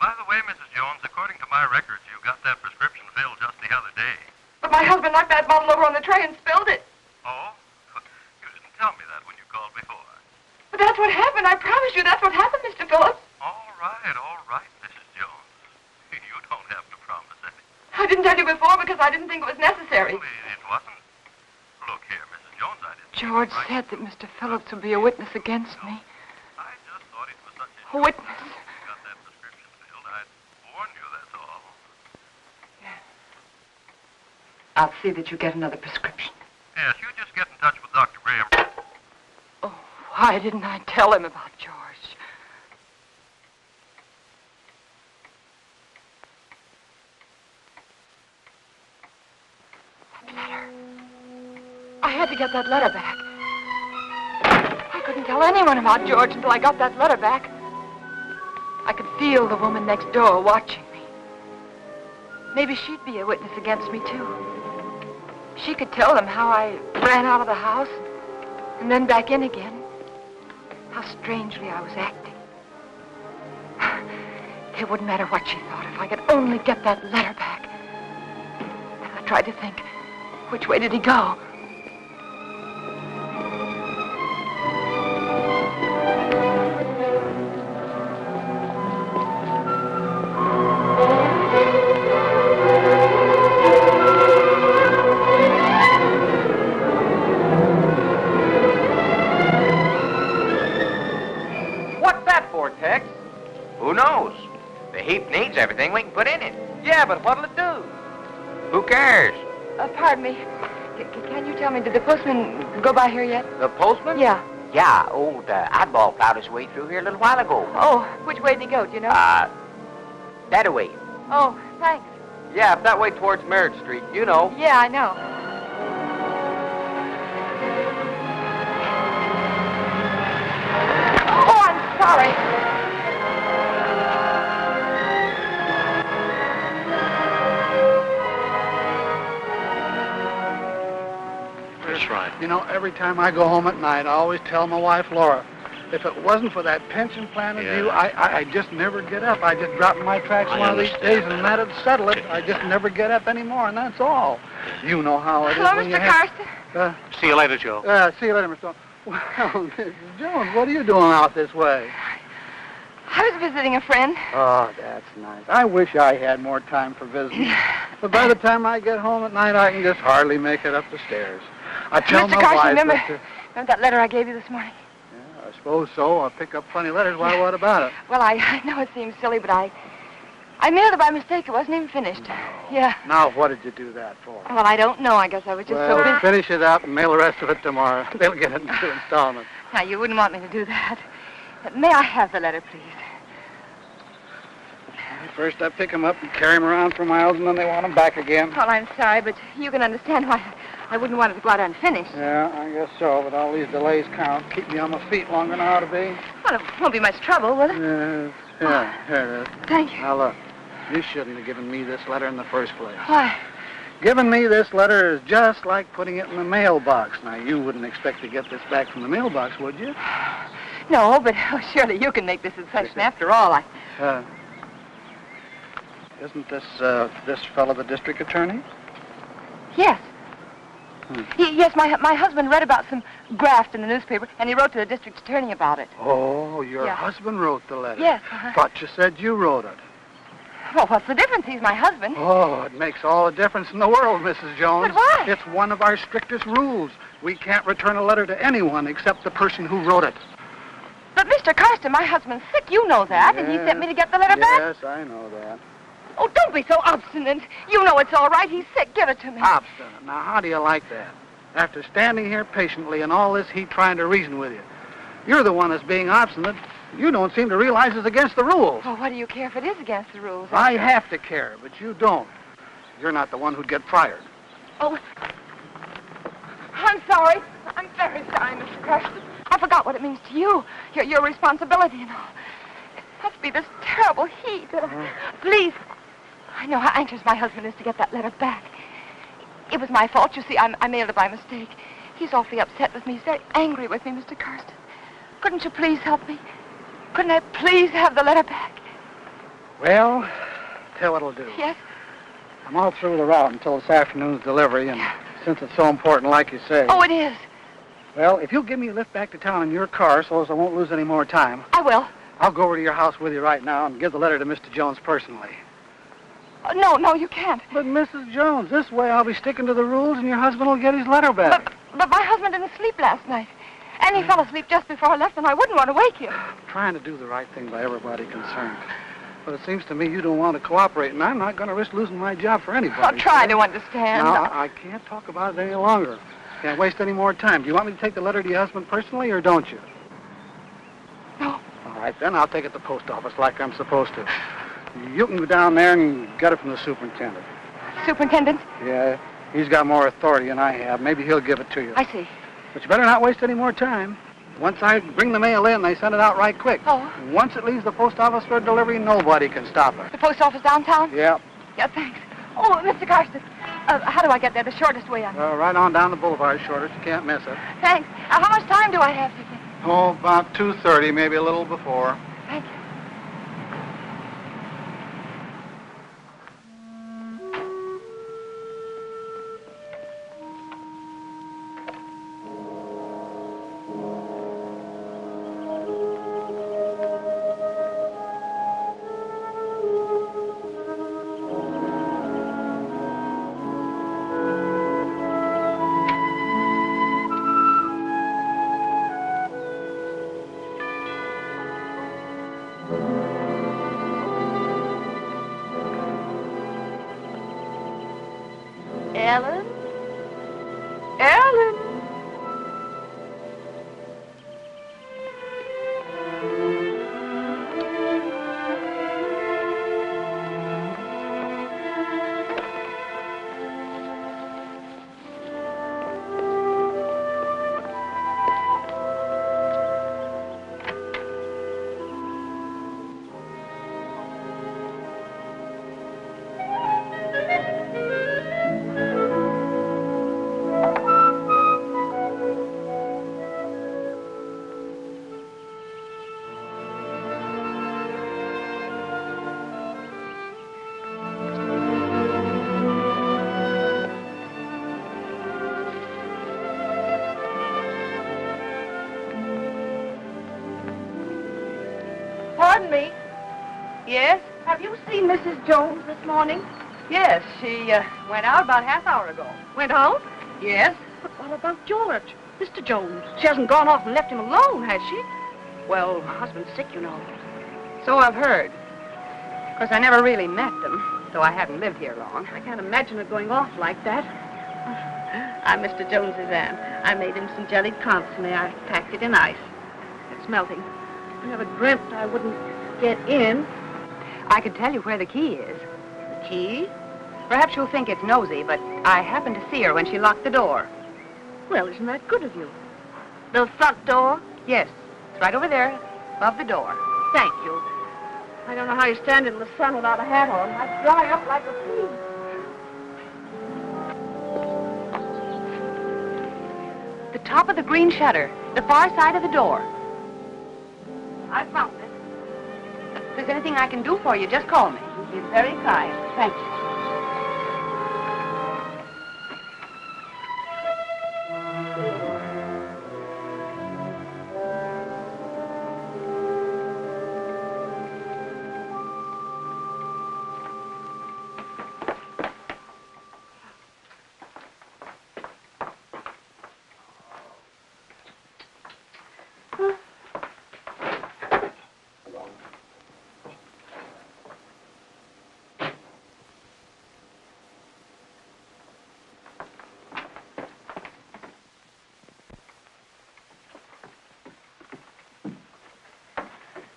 S8: By the way, Mrs. Jones, according to my records, you got that prescription filled just the other day.
S7: But my husband knocked that bottle over on the tray and spilled it.
S8: Oh? You didn't tell me that when you called before.
S7: But that's what happened. I promise you that's what happened, Mr. Phillips.
S8: All right, Mrs. Jones. You don't have to promise anything.
S7: I didn't tell you before because I didn't think it was necessary.
S8: Well, it wasn't. Look here, Mrs. Jones, I didn't...
S7: George said that Mr. Phillips would be a witness against me. A witness.
S8: You got that prescription filled. I warned you, that's all.
S1: I'll see that you get another prescription.
S8: Yes, you just get in touch with Dr. Graham.
S7: Oh, why didn't I tell him about George? That letter. I had to get that letter back. I couldn't tell anyone about George until I got that letter back. I could feel the woman next door watching me. Maybe she'd be a witness against me, too. She could tell them how I ran out of the house and then back in again. How strangely I was acting. It wouldn't matter what she thought if I could only get that letter back. And I tried to think, which way did he go?
S9: Who knows? The heap needs everything we can put in it.
S10: Yeah, but what'll it do?
S9: Who cares?
S7: Pardon me. Can you tell me, did the postman go by here yet?
S10: The postman?
S7: Yeah.
S9: Yeah, old Oddball plowed his way through here a little while ago.
S7: Oh, which way did he go, do you know?
S9: That way.
S7: Oh, thanks.
S10: Yeah, up that way towards Merritt Street. You know.
S7: Yeah, I know. Oh, I'm sorry.
S5: That's right. You know, every time I go home at night, I always tell my wife, Laura, if it wasn't for that pension plan of you, I just never get up. I just drop in my tracks one of these days, and that'd settle it. I just never get up anymore, and that's all. You know how it is.
S7: Hello,
S5: when
S7: Mr.
S5: you have...
S7: Carson.
S10: See you later, Joe.
S5: See you later, Mr. Jones. Well, Mrs. Jones, what are you doing out this way?
S7: I was visiting a friend.
S5: Oh, that's nice. I wish I had more time for visiting. But by the time I get home at night, I can just hardly make it up the stairs. I tell
S7: Mr.
S5: my
S7: Carson,
S5: wife...
S7: remember that letter I gave you this morning?
S5: Yeah, I suppose so. I pick up funny letters. Why, what about it?
S7: Well, I know it seems silly, but I mailed it by mistake. It wasn't even finished.
S5: No.
S7: Yeah.
S5: Now, what did you do that for?
S7: Well, I don't know. I guess I was just so busy.
S5: Finish it up and mail the rest of it tomorrow. They'll get it in 2 installments.
S7: Now, you wouldn't want me to do that. May I have the letter, please?
S5: First, I pick them up and carry them around for miles, and then they want them back again.
S7: Well, I'm sorry, but you can understand why I wouldn't want it to go out unfinished.
S5: Yeah, I guess so, but all these delays count. Keep me on my feet longer than I ought to be.
S7: Well, it won't be much trouble, will it?
S5: Here it is.
S7: Thank you.
S5: Now, look, you shouldn't have given me this letter in the first place.
S7: Why?
S5: Giving me this letter is just like putting it in the mailbox. Now, you wouldn't expect to get this back from the mailbox, would you?
S7: No, but surely you can make this a session. After all,
S5: Isn't this fellow the district attorney?
S7: Yes. Yes, my husband read about some graft in the newspaper, and he wrote to the district attorney about it.
S5: Oh, your husband wrote the letter?
S7: Yes.
S5: Thought you said you wrote it.
S7: Well, what's the difference? He's my husband.
S5: Oh, it makes all the difference in the world, Mrs. Jones.
S7: But why?
S5: It's one of our strictest rules. We can't return a letter to anyone except the person who wrote it.
S7: But, Mr. Carson, my husband's sick. You know that, and he sent me to get the letter back.
S5: Yes, I know that.
S7: Oh, don't be so obstinate. You know it's all right. He's sick. Give it to me.
S5: Obstinate. Now, how do you like that? After standing here patiently in all this heat trying to reason with you, you're the one that's being obstinate. You don't seem to realize it's against the rules.
S7: Well, what do you care if it is against the rules?
S5: I have to care, but you don't. You're not the one who'd get fired.
S7: Oh, I'm sorry. I'm very sorry, Mr. Carson. I forgot what it means to you. Your responsibility and all. It must be this terrible heat. Please. I know how anxious my husband is to get that letter back. It was my fault. You see, I mailed it by mistake. He's awfully upset with me. He's very angry with me, Mr. Carson. Couldn't you please help me? Couldn't I please have the letter back?
S5: Well, tell what I'll do.
S7: Yes?
S5: I'm all through the route until this afternoon's delivery, and since it's so important, like you say.
S7: Oh, it is.
S5: Well, if you'll give me a lift back to town in your car so as I won't lose any more time.
S7: I will.
S5: I'll go over to your house with you right now and give the letter to Mr. Jones personally.
S7: No, you can't.
S5: But, Mrs. Jones, this way I'll be sticking to the rules and your husband will get his letter back.
S7: But my husband didn't sleep last night. And he fell asleep just before I left, and I wouldn't want to wake you.
S5: I'm trying to do the right thing by everybody concerned. But it seems to me you don't want to cooperate, and I'm not going to risk losing my job for anybody.
S7: I'll try to understand.
S5: No, I can't talk about it any longer. Can't waste any more time. Do you want me to take the letter to your husband personally, or don't you?
S7: No.
S5: All right, then I'll take it to the post office like I'm supposed to. You can go down there and get it from the superintendent.
S7: Superintendent?
S5: Yeah, he's got more authority than I have. Maybe he'll give it to you.
S7: I see.
S5: But you better not waste any more time. Once I bring the mail in, they send it out right quick.
S7: Oh.
S5: Once it leaves the post office for delivery, nobody can stop it.
S7: The post office downtown?
S5: Yeah.
S7: Yeah, thanks. Oh, Mr. Carson, how do I get there? The shortest way on.
S5: Right on down the boulevard, shortest. You can't miss it.
S7: Thanks. How much time do I have, do you think?
S5: Oh, about 2:30, maybe a little before.
S7: Thank you.
S6: Ellen?
S7: Ellen?
S4: Pardon me.
S7: Yes?
S4: Have you seen Mrs. Jones this morning?
S7: Yes, she went out about half hour ago.
S4: Went out?
S7: Yes?
S4: But what about George? Mr. Jones. She hasn't gone off and left him alone, has she? Well, her husband's sick, you know.
S7: So I've heard. Of course, I never really met them, though I haven't lived here long.
S4: I can't imagine her going off like that. I'm Mr. Jones's aunt. I made him some jellied consomme. I packed it in ice. It's melting. I never dreamt I wouldn't get in.
S7: I could tell you where the key is.
S4: The key?
S7: Perhaps you'll think it's nosy, but I happened to see her when she locked the door.
S4: Well, isn't that good of you? The front door?
S7: Yes, it's right over there, above the door.
S4: Thank you. I don't know how you stand in the sun without a hat on. I'd dry up like a pea.
S7: The top of the green shutter, the far side of the door.
S4: I found it.
S7: If there's anything I can do for you, just call me.
S4: You're very kind. Thank you.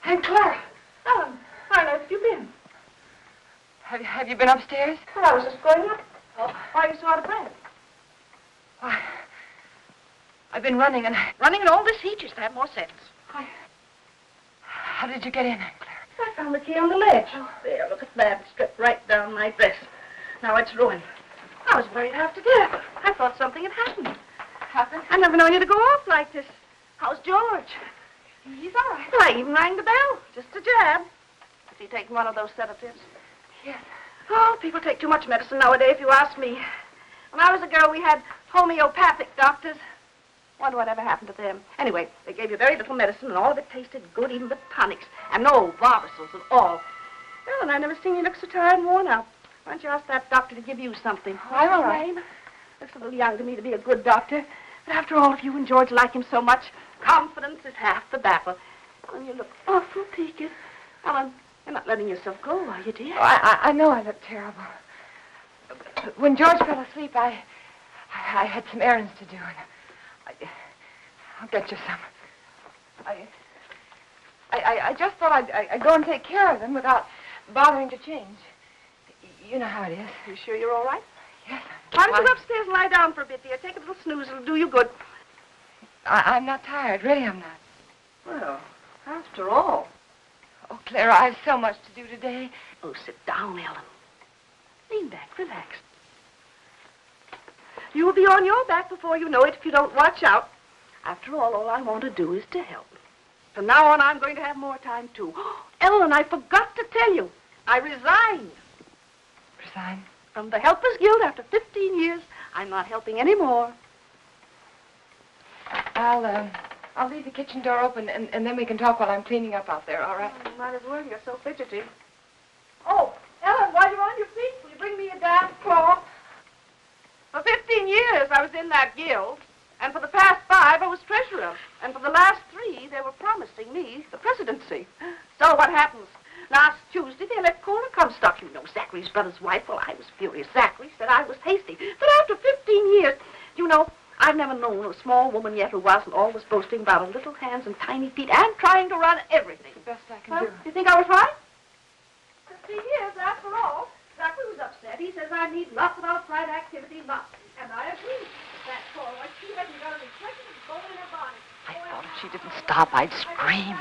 S7: Aunt Clara.
S4: Ellen, where have you been?
S7: Have you been upstairs?
S4: Well, I was just going up. Oh, why are you so out of breath?
S7: Why, I've been running and...
S4: Running in all this heat, you should have more sense.
S7: How did you get in, Aunt Clara?
S4: I found the key on the ledge. There, look at that. It stripped right down my dress. Now it's ruined. I was worried half to death. I thought something had happened.
S7: Happened?
S4: I've never known you to go off like this. How's George?
S7: He's all right.
S4: Well, I even rang the bell. Just a jab. Is he taking one of those sedatives?
S7: Yes.
S4: Oh, people take too much medicine nowadays, if you ask me. When I was a girl, we had homeopathic doctors. Wonder what ever happened to them. Anyway, they gave you very little medicine, and all of it tasted good, even the tonics. And no Barbasals at all. Well, and I never seen you look so tired and worn out. Why don't you ask that doctor to give you something?
S7: I will.
S4: Name? Looks a little young to me to be a good doctor. But after all, if you and George like him so much, confidence is half the battle. Ellen, you look awful peaked. Ellen, you're not letting yourself go, are you, dear?
S7: Oh, I know I look terrible. When George fell asleep, I had some errands to do, and I'll get you some. I just thought I'd go and take care of them without bothering to change. You know how it is.
S4: You sure you're all right?
S7: Yes.
S4: Why don't you go upstairs and lie down for a bit, dear? Take a little snooze. It'll do you good.
S7: I'm not tired. Really, I'm not.
S4: Well, after all.
S7: Oh, Clara, I have so much to do today.
S4: Oh, sit down, Ellen. Lean back. Relax. You will be on your back before you know it if you don't watch out. After all I want to do is to help. From now on, I'm going to have more time, too. Ellen, I forgot to tell you. I resigned.
S7: Resign?
S4: From the Helpers Guild after 15 years. I'm not helping anymore.
S7: I'll leave the kitchen door open, and then we can talk while I'm cleaning up out there, all right?
S4: Oh, might as well. You're so fidgety. Oh, Ellen, while you're on your feet, will you bring me a damp cloth? For 15 years, I was in that guild. And for the past 5, I was treasurer. And for the last 3, they were promising me the presidency. So what happens? Last Tuesday, they let Cora Comstock. You know, Zachary's brother's wife. Well, I was furious. Zachary said I was hasty. But after 15 years, you know, I've never known a small woman yet who wasn't always boasting about her little hands and tiny feet and trying to run everything.
S7: The best I can do.
S4: You think I was right? 15 years, after all. Zachary was upset. He says I need lots of outside activity, lots. And I agree. That Cora, she hasn't got a reflective bone in her body.
S7: I thought if she didn't stop, I'd scream.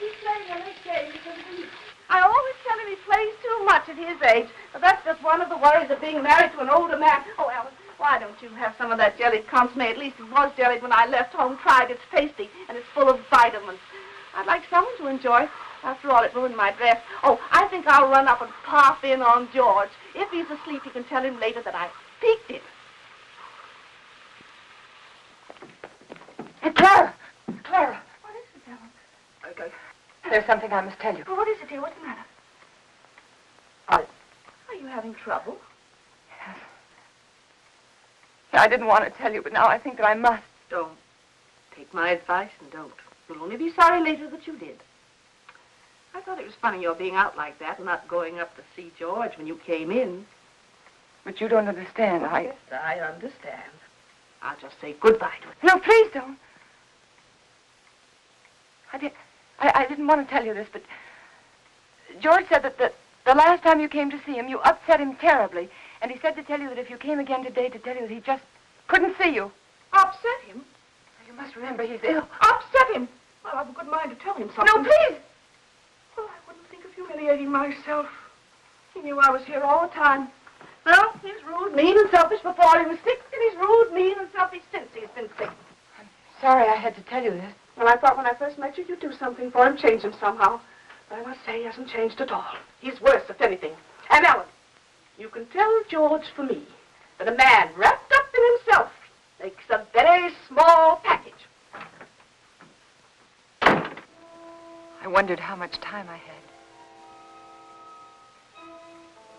S4: He's playing a late game because of me. I always tell him he plays too much at his age. But that's just one of the worries of being married to an older man. Oh, Alan, why don't you have some of that jellied consomme? At least it was jellied when I left home. Tried. It's tasty, and it's full of vitamins. I'd like someone to enjoy. After all, it ruined my dress. Oh, I think I'll run up and pop in on George. If he's asleep, you can tell him later that I peeked him.
S7: Hey, Clara! Clara!
S4: What is it, Ellen?
S7: Okay. There's something I must tell you.
S4: Well, what is it, dear? What's the matter?
S7: Are
S4: you having trouble?
S7: Yes. I didn't want to tell you, but now I think that I must.
S4: Don't. Take my advice and don't. You'll only be sorry later that you did. I thought it was funny your being out like that and not going up to see George when you came in.
S7: But you don't understand.
S4: Yes, I understand. I'll just say goodbye to him.
S7: No, please don't. I didn't want to tell you this, but George said that the last time you came to see him, you upset him terribly. And he said to tell you that if you came again today, to tell you that he just couldn't see you.
S4: Upset him?
S7: You must remember he's ill.
S4: Upset him? Well, I've a good mind to tell him something.
S7: No, please!
S4: Well, I wouldn't think of humiliating myself. He knew I was here all the time. Well, he's rude, mean, and selfish before he was sick, and he's rude, mean, and selfish since he's been sick.
S7: I'm sorry I had to tell you this.
S4: Well, I thought when I first met you, you'd do something for him, change him somehow. But I must say he hasn't changed at all. He's worse, if anything. And Ellen, you can tell George for me that a man wrapped up in himself makes a very small package.
S7: I wondered how much time I had.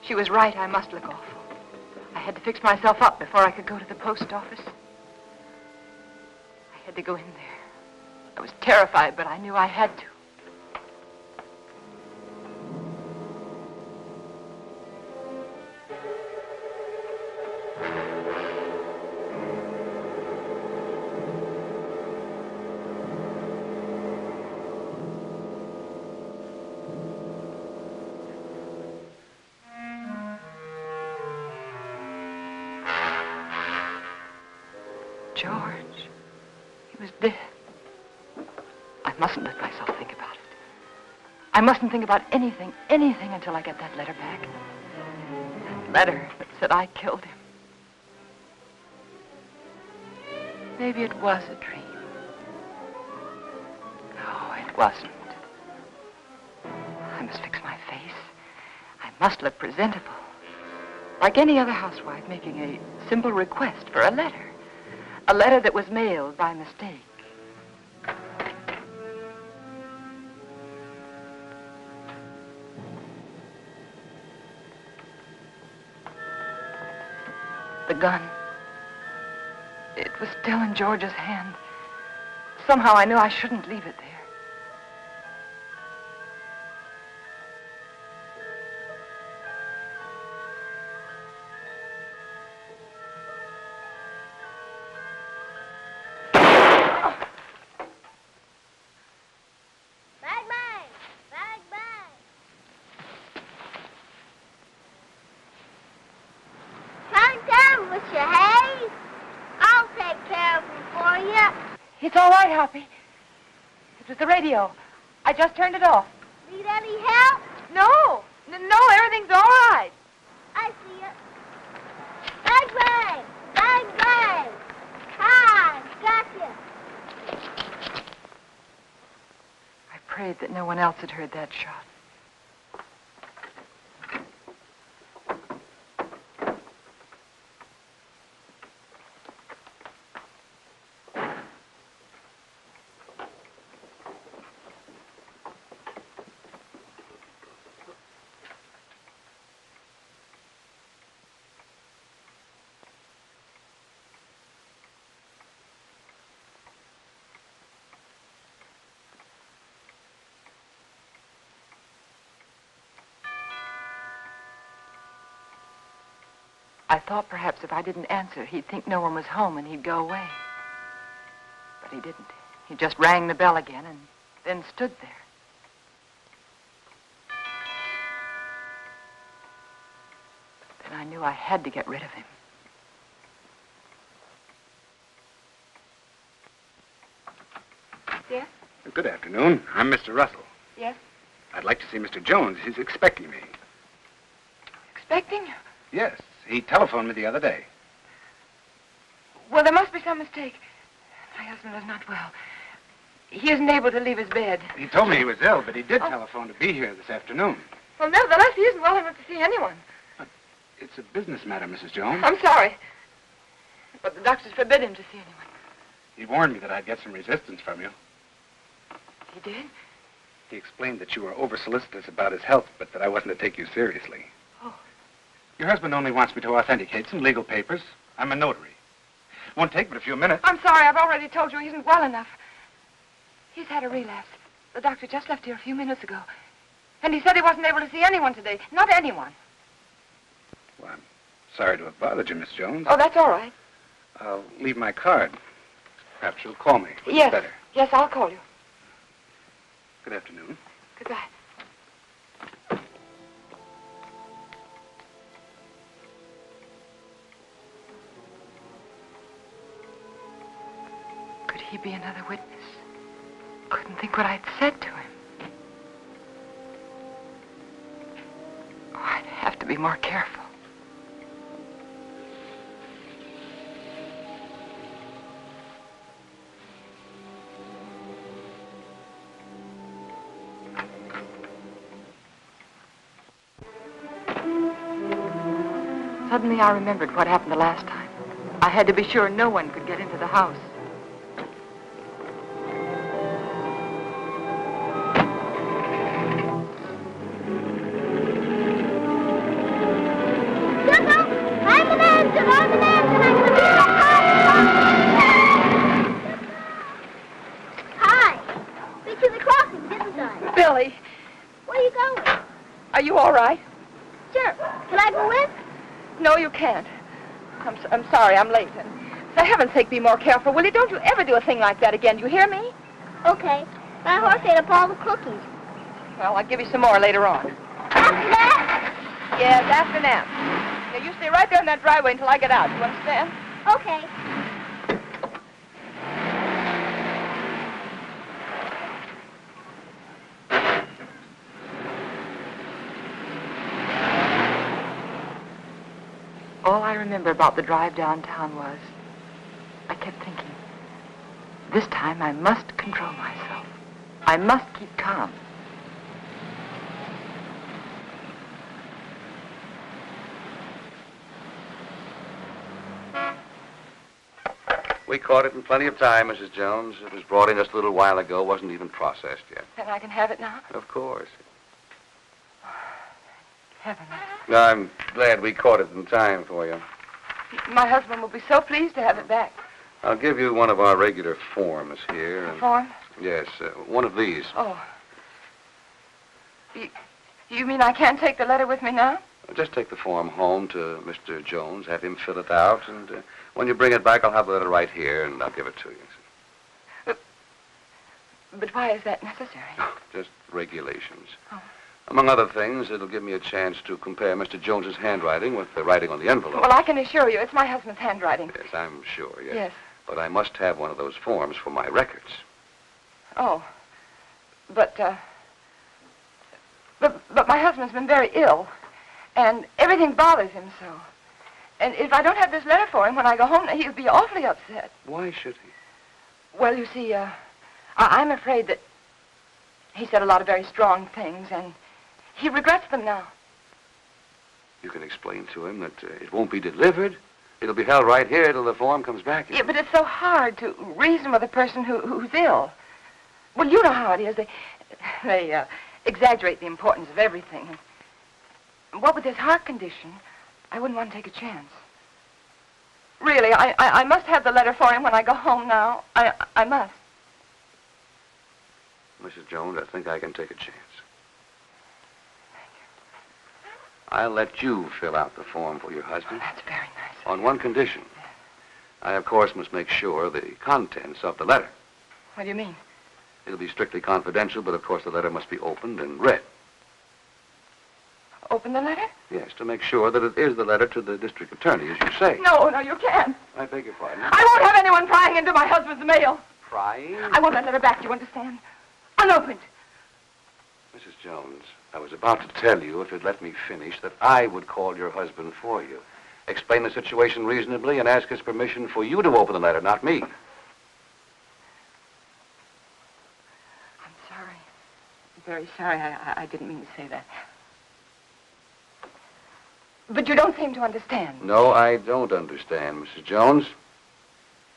S7: She was right. I must look awful. I had to fix myself up before I could go to the post office. I had to go in there. I was terrified, but I knew I had to. George, he was dead. I mustn't let myself think about it. I mustn't think about anything until I get that letter back. That letter that said I killed him. Maybe it was a dream. No, it wasn't. I must fix my face. I must look presentable. Like any other housewife making a simple request for a letter. A letter that was mailed by mistake. The gun. It was still in George's hand. Somehow I knew I shouldn't leave it there. It's all right, Hoppy. It was the radio. I just turned it off.
S6: Need any help?
S7: No, everything's all right.
S6: I see it. Bang, bang! Bang, bang! Hi, gotcha.
S7: I prayed that no one else had heard that shot. I thought perhaps if I didn't answer, he'd think no one was home and he'd go away. But he didn't. He just rang the bell again and then stood there. Then I knew I had to get rid of him.
S4: Yes?
S11: Good afternoon. I'm Mr. Russell.
S4: Yes?
S11: I'd like to see Mr. Jones. He's expecting me.
S7: Expecting you?
S11: Yes. He telephoned me the other day.
S7: Well, there must be some mistake. My husband is not well. He isn't able to leave his bed.
S11: He told me he was ill, but he did telephone to be here this afternoon.
S7: Well, nevertheless, he isn't well enough to see anyone.
S11: But it's a business matter, Mrs. Jones.
S7: I'm sorry. But the doctors forbid him to see anyone.
S11: He warned me that I'd get some resistance from you.
S7: He did?
S11: He explained that you were over-solicitous about his health, but that I wasn't to take you seriously.
S7: Oh.
S11: Your husband only wants me to authenticate some legal papers. I'm a notary. Won't take but a few minutes.
S7: I'm sorry. I've already told you he isn't well enough. He's had a relapse. The doctor just left here a few minutes ago. And he said he wasn't able to see anyone today. Not anyone.
S11: Well, I'm sorry to have bothered you, Miss Jones.
S7: Oh, that's all right.
S11: I'll leave my card. Perhaps you'll call me.
S7: Yes.
S11: Better.
S7: Yes, I'll call you.
S11: Good afternoon.
S7: Goodbye. Could he be another witness? Couldn't think what I'd said to him. Oh, I'd have to be more careful. Suddenly I remembered what happened the last time. I had to be sure no one could get into the house.
S6: Hi. Been to the crossing, didn't I?
S7: Billy,
S6: Where are you going?
S7: are you all right?
S6: Sure. Can I go in?
S7: No, you can't. I'm sorry, I'm late. And for heaven's sake, be more careful, will you? Don't you ever do a thing like that again. Do you hear me?
S6: Okay. My horse ate up all the cookies.
S7: Well, I'll give you some more later on.
S6: After that?
S7: Yes, after nap. Now, you stay right there in that driveway until I get out. You understand?
S6: Okay.
S7: All I remember about the drive downtown was, I kept thinking, this time I must control myself. I must keep calm.
S12: We caught it in plenty of time, Mrs. Jones. It was brought in just a little while ago. Wasn't even processed yet.
S7: Then I can have it now?
S12: Of course.
S7: Heaven.
S12: I'm glad we caught it in time for you.
S7: My husband will be so pleased to have it back.
S12: I'll give you one of our regular forms here.
S7: A form?
S12: Yes, one of these.
S7: Oh. You mean I can't take the letter with me now?
S12: Just take the form home to Mr. Jones, have him fill it out, and when you bring it back, I'll have the letter right here, and I'll give it to you.
S7: But why is that necessary?
S12: Just regulations.
S7: Oh.
S12: Among other things, it'll give me a chance to compare Mr. Jones's handwriting with the writing on the envelope.
S7: Well, I can assure you it's my husband's handwriting.
S12: Yes, I'm sure, yes.
S7: Yes.
S12: But I must have one of those forms for my records.
S7: Oh. But my husband's been very ill, and everything bothers him so. And if I don't have this letter for him when I go home, he'll be awfully upset.
S12: Why should he?
S7: Well, you see, I'm afraid that he said a lot of very strong things, and he regrets them now.
S12: You can explain to him that it won't be delivered. It'll be held right here till the form comes back.
S7: Yeah, but it's so hard to reason with a person who's ill. Well, you know how it is. They exaggerate the importance of everything. And what with his heart condition, I wouldn't want to take a chance. Really, I must have the letter for him when I go home now. I must.
S12: Mrs. Jones, I think I can take a chance. I'll let you fill out the form for your husband.
S7: Oh, that's very nice.
S12: On one condition. I, of course, must make sure the contents of the letter.
S7: What do you mean?
S12: It'll be strictly confidential, but of course the letter must be opened and read.
S7: Open the letter?
S12: Yes, to make sure that it is the letter to the district attorney, as you say.
S7: No, you can't.
S12: I beg your pardon.
S7: I won't have anyone prying into my husband's mail.
S12: Prying?
S7: I want that letter back, you understand? Unopened.
S12: Mrs. Jones, I was about to tell you, if you'd let me finish, that I would call your husband for you. Explain the situation reasonably and ask his permission for you to open the letter, not me.
S7: I'm sorry. I'm very sorry. I didn't mean to say that. But you don't seem to understand.
S12: No, I don't understand, Mrs. Jones.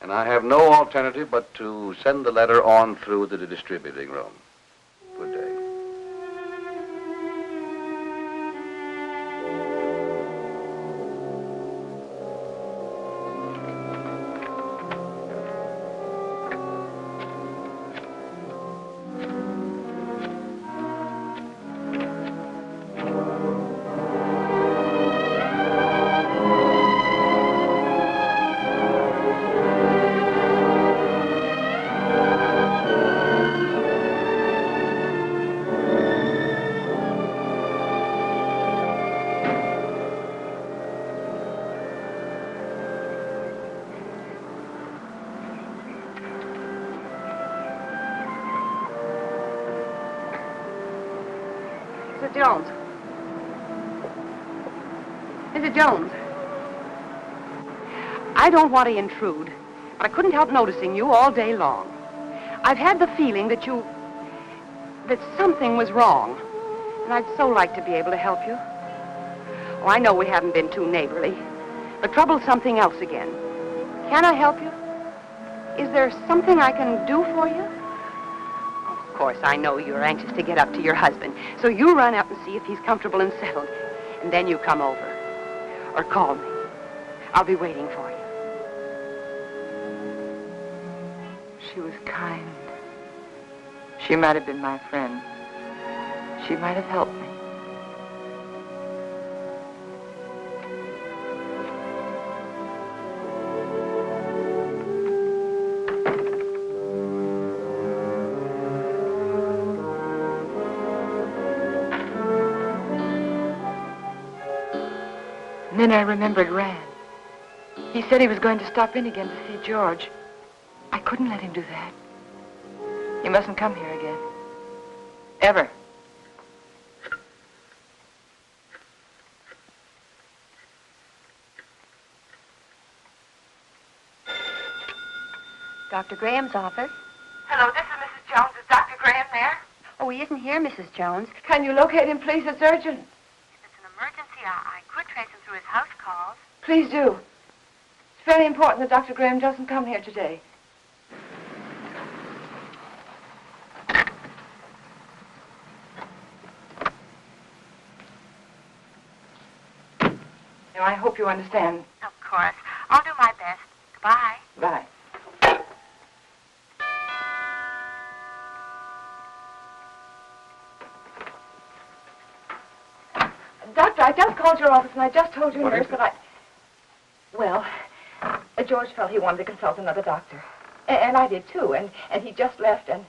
S12: And I have no alternative but to send the letter on through the distributing room. Good day.
S13: Jones. Mrs. Jones. I don't want to intrude, but I couldn't help noticing you all day long. I've had the feeling that something was wrong, and I'd so like to be able to help you. Oh, I know we haven't been too neighborly, but trouble's something else again. Can I help you? Is there something I can do for you? Of course, I know you're anxious to get up to your husband, so you run up and see if he's comfortable and settled, and then you come over. Or call me. I'll be waiting for you.
S1: She was kind. She might have been my friend. She might have helped me. And then I remembered Rand. He said he was going to stop in again to see George. I couldn't let him do that. He mustn't come here again. Ever.
S13: Dr. Graham's office.
S7: Hello, this is Mrs. Jones. Is Dr. Graham there?
S13: Oh, he isn't here, Mrs. Jones.
S7: Can you locate him, please? It's urgent.
S14: If it's an emergency, I could trace him through his house calls.
S7: Please do. It's very important that Dr. Graham doesn't come here today. Now, I hope you understand.
S14: Of course. I'll do my best. Goodbye.
S7: Bye. Doctor, I just called your office and I just told your
S3: What
S7: nurse
S3: is
S7: that I... Well, George felt he wanted to consult another doctor. And I did too, and he just left, and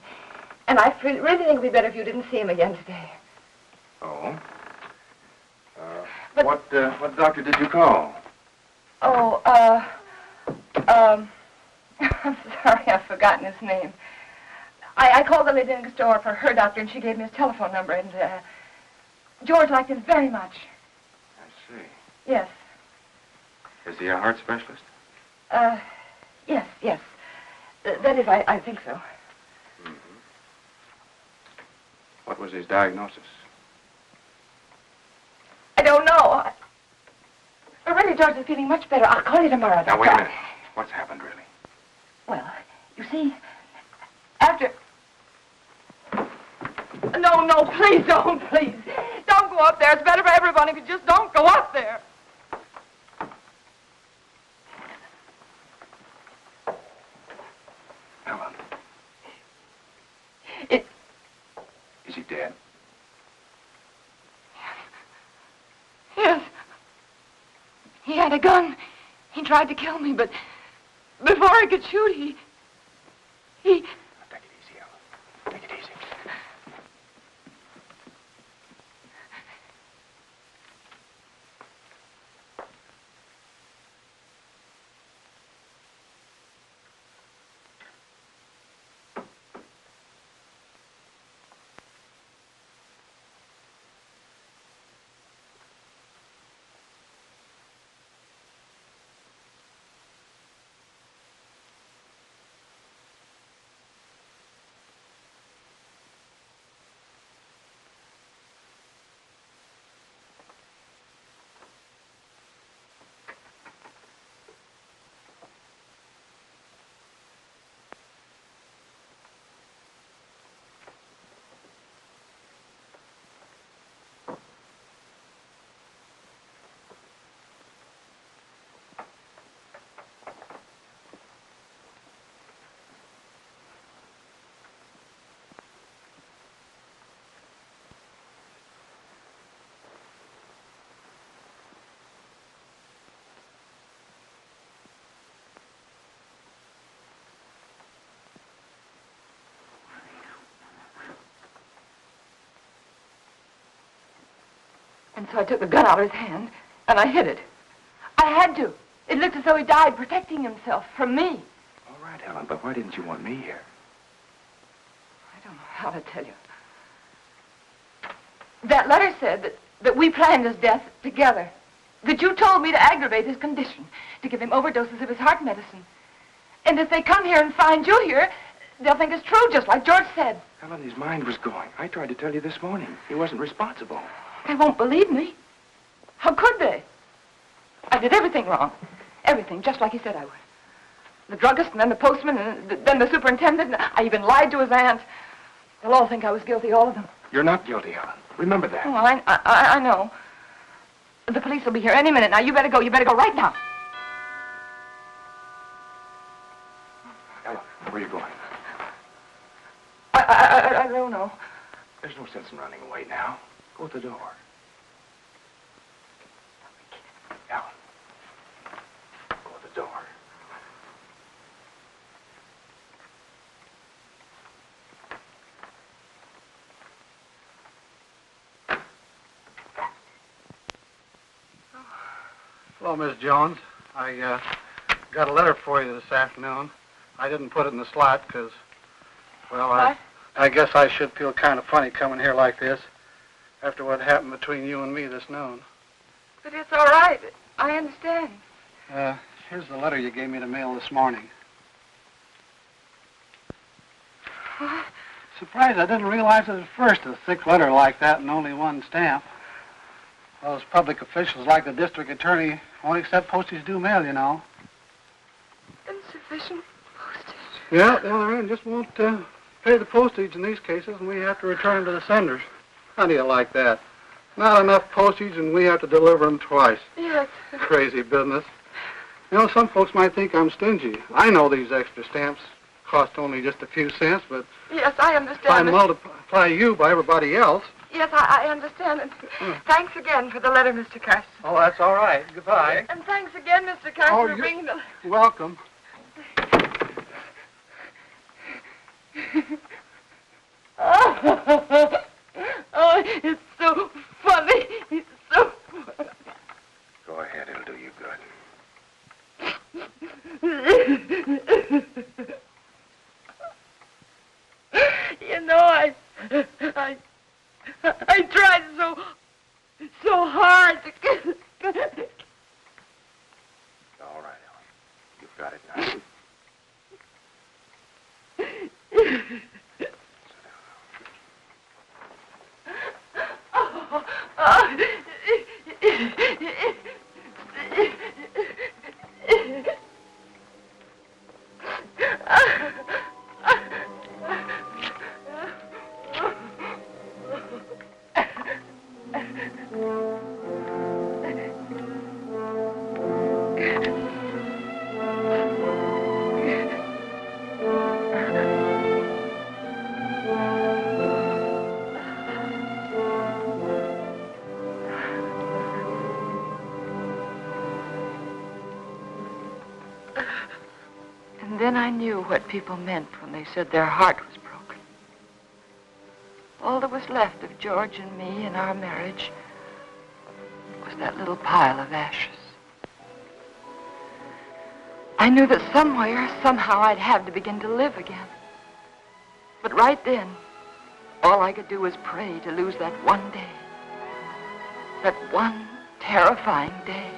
S7: I really think it would be better if you didn't see him again today.
S3: Oh? What doctor did you call?
S7: Oh, I'm sorry, I've forgotten his name. I called the lady next door for her doctor, and she gave me his telephone number, and George liked him very much.
S3: I see.
S7: Yes.
S3: Is he a heart specialist?
S7: Yes. That is, I think so.
S3: Mm-hmm. What was his diagnosis?
S7: I don't know. Really, George is feeling much better. I'll call you tomorrow.
S3: Now, wait a minute. What's happened, really?
S7: Well, you see, after... No, please don't, please. Don't go up there. It's better for everyone if you just don't go up there.
S3: Helen. Is he dead?
S7: Yes. He had a gun. He tried to kill me, but before I could shoot, he...
S3: Take it easy, Helen. Take it easy.
S7: And so I took the gun out of his hand, and I hid it. I had to. It looked as though he died protecting himself from me.
S3: All right, Helen, but why didn't you want me here?
S7: I don't know how to tell you. That letter said that we planned his death together. That you told me to aggravate his condition, to give him overdoses of his heart medicine. And if they come here and find you here, they'll think it's true, just like George said.
S3: Helen, his mind was going. I tried to tell you this morning. He wasn't responsible.
S7: They won't believe me. How could they? I did everything wrong. Everything, just like he said I would. The druggist, and then the postman, and then the superintendent. I even lied to his aunt. They'll all think I was guilty, all of them.
S3: You're not guilty, Helen. Remember that.
S7: Oh, I know. The police will be here any minute. Now, you better go. You better go right now.
S3: Helen, where are you going?
S7: I don't know.
S3: There's no sense in running away now. Go to the door. Helen. Go to the door.
S5: Hello, Miss Jones. I got a letter for you this afternoon. I didn't put it in the slot because, well, I guess I should feel kind of funny coming here like this after what happened between you and me this noon.
S7: But it's all right. I understand.
S5: Here's the letter you gave me to mail this morning.
S7: What?
S5: Surprised I didn't realize it at first, a thick letter like that and only one stamp. Those public officials like the district attorney won't accept postage due mail, you know.
S7: Insufficient postage.
S5: Yeah, the other end just won't pay the postage in these cases, and we have to return them to the senders. How do you like that? Not enough postage, and we have to deliver them twice.
S7: Yes.
S5: Crazy business. You know, some folks might think I'm stingy. I know these extra stamps cost only just a few cents, but
S7: yes, I understand.
S5: if I multiply you by everybody else,
S7: Yes, I understand. And thanks again for the letter, Mr. Carson.
S5: Oh, that's all right. Goodbye.
S7: And thanks again, Mr. Carson,
S5: Oh,
S7: for bringing the...
S5: Welcome.
S7: Oh, it's so funny. It's so funny.
S3: Go ahead, it'll do you good.
S7: You know, I tried so hard to get...
S3: All right, Ellen. You've got it now.
S1: And then I knew what people meant when they said their heart was broken. All that was left of George and me and our marriage was that little pile of ashes. I knew that somewhere, somehow, I'd have to begin to live again. But right then, all I could do was pray to lose that one day. That one terrifying day.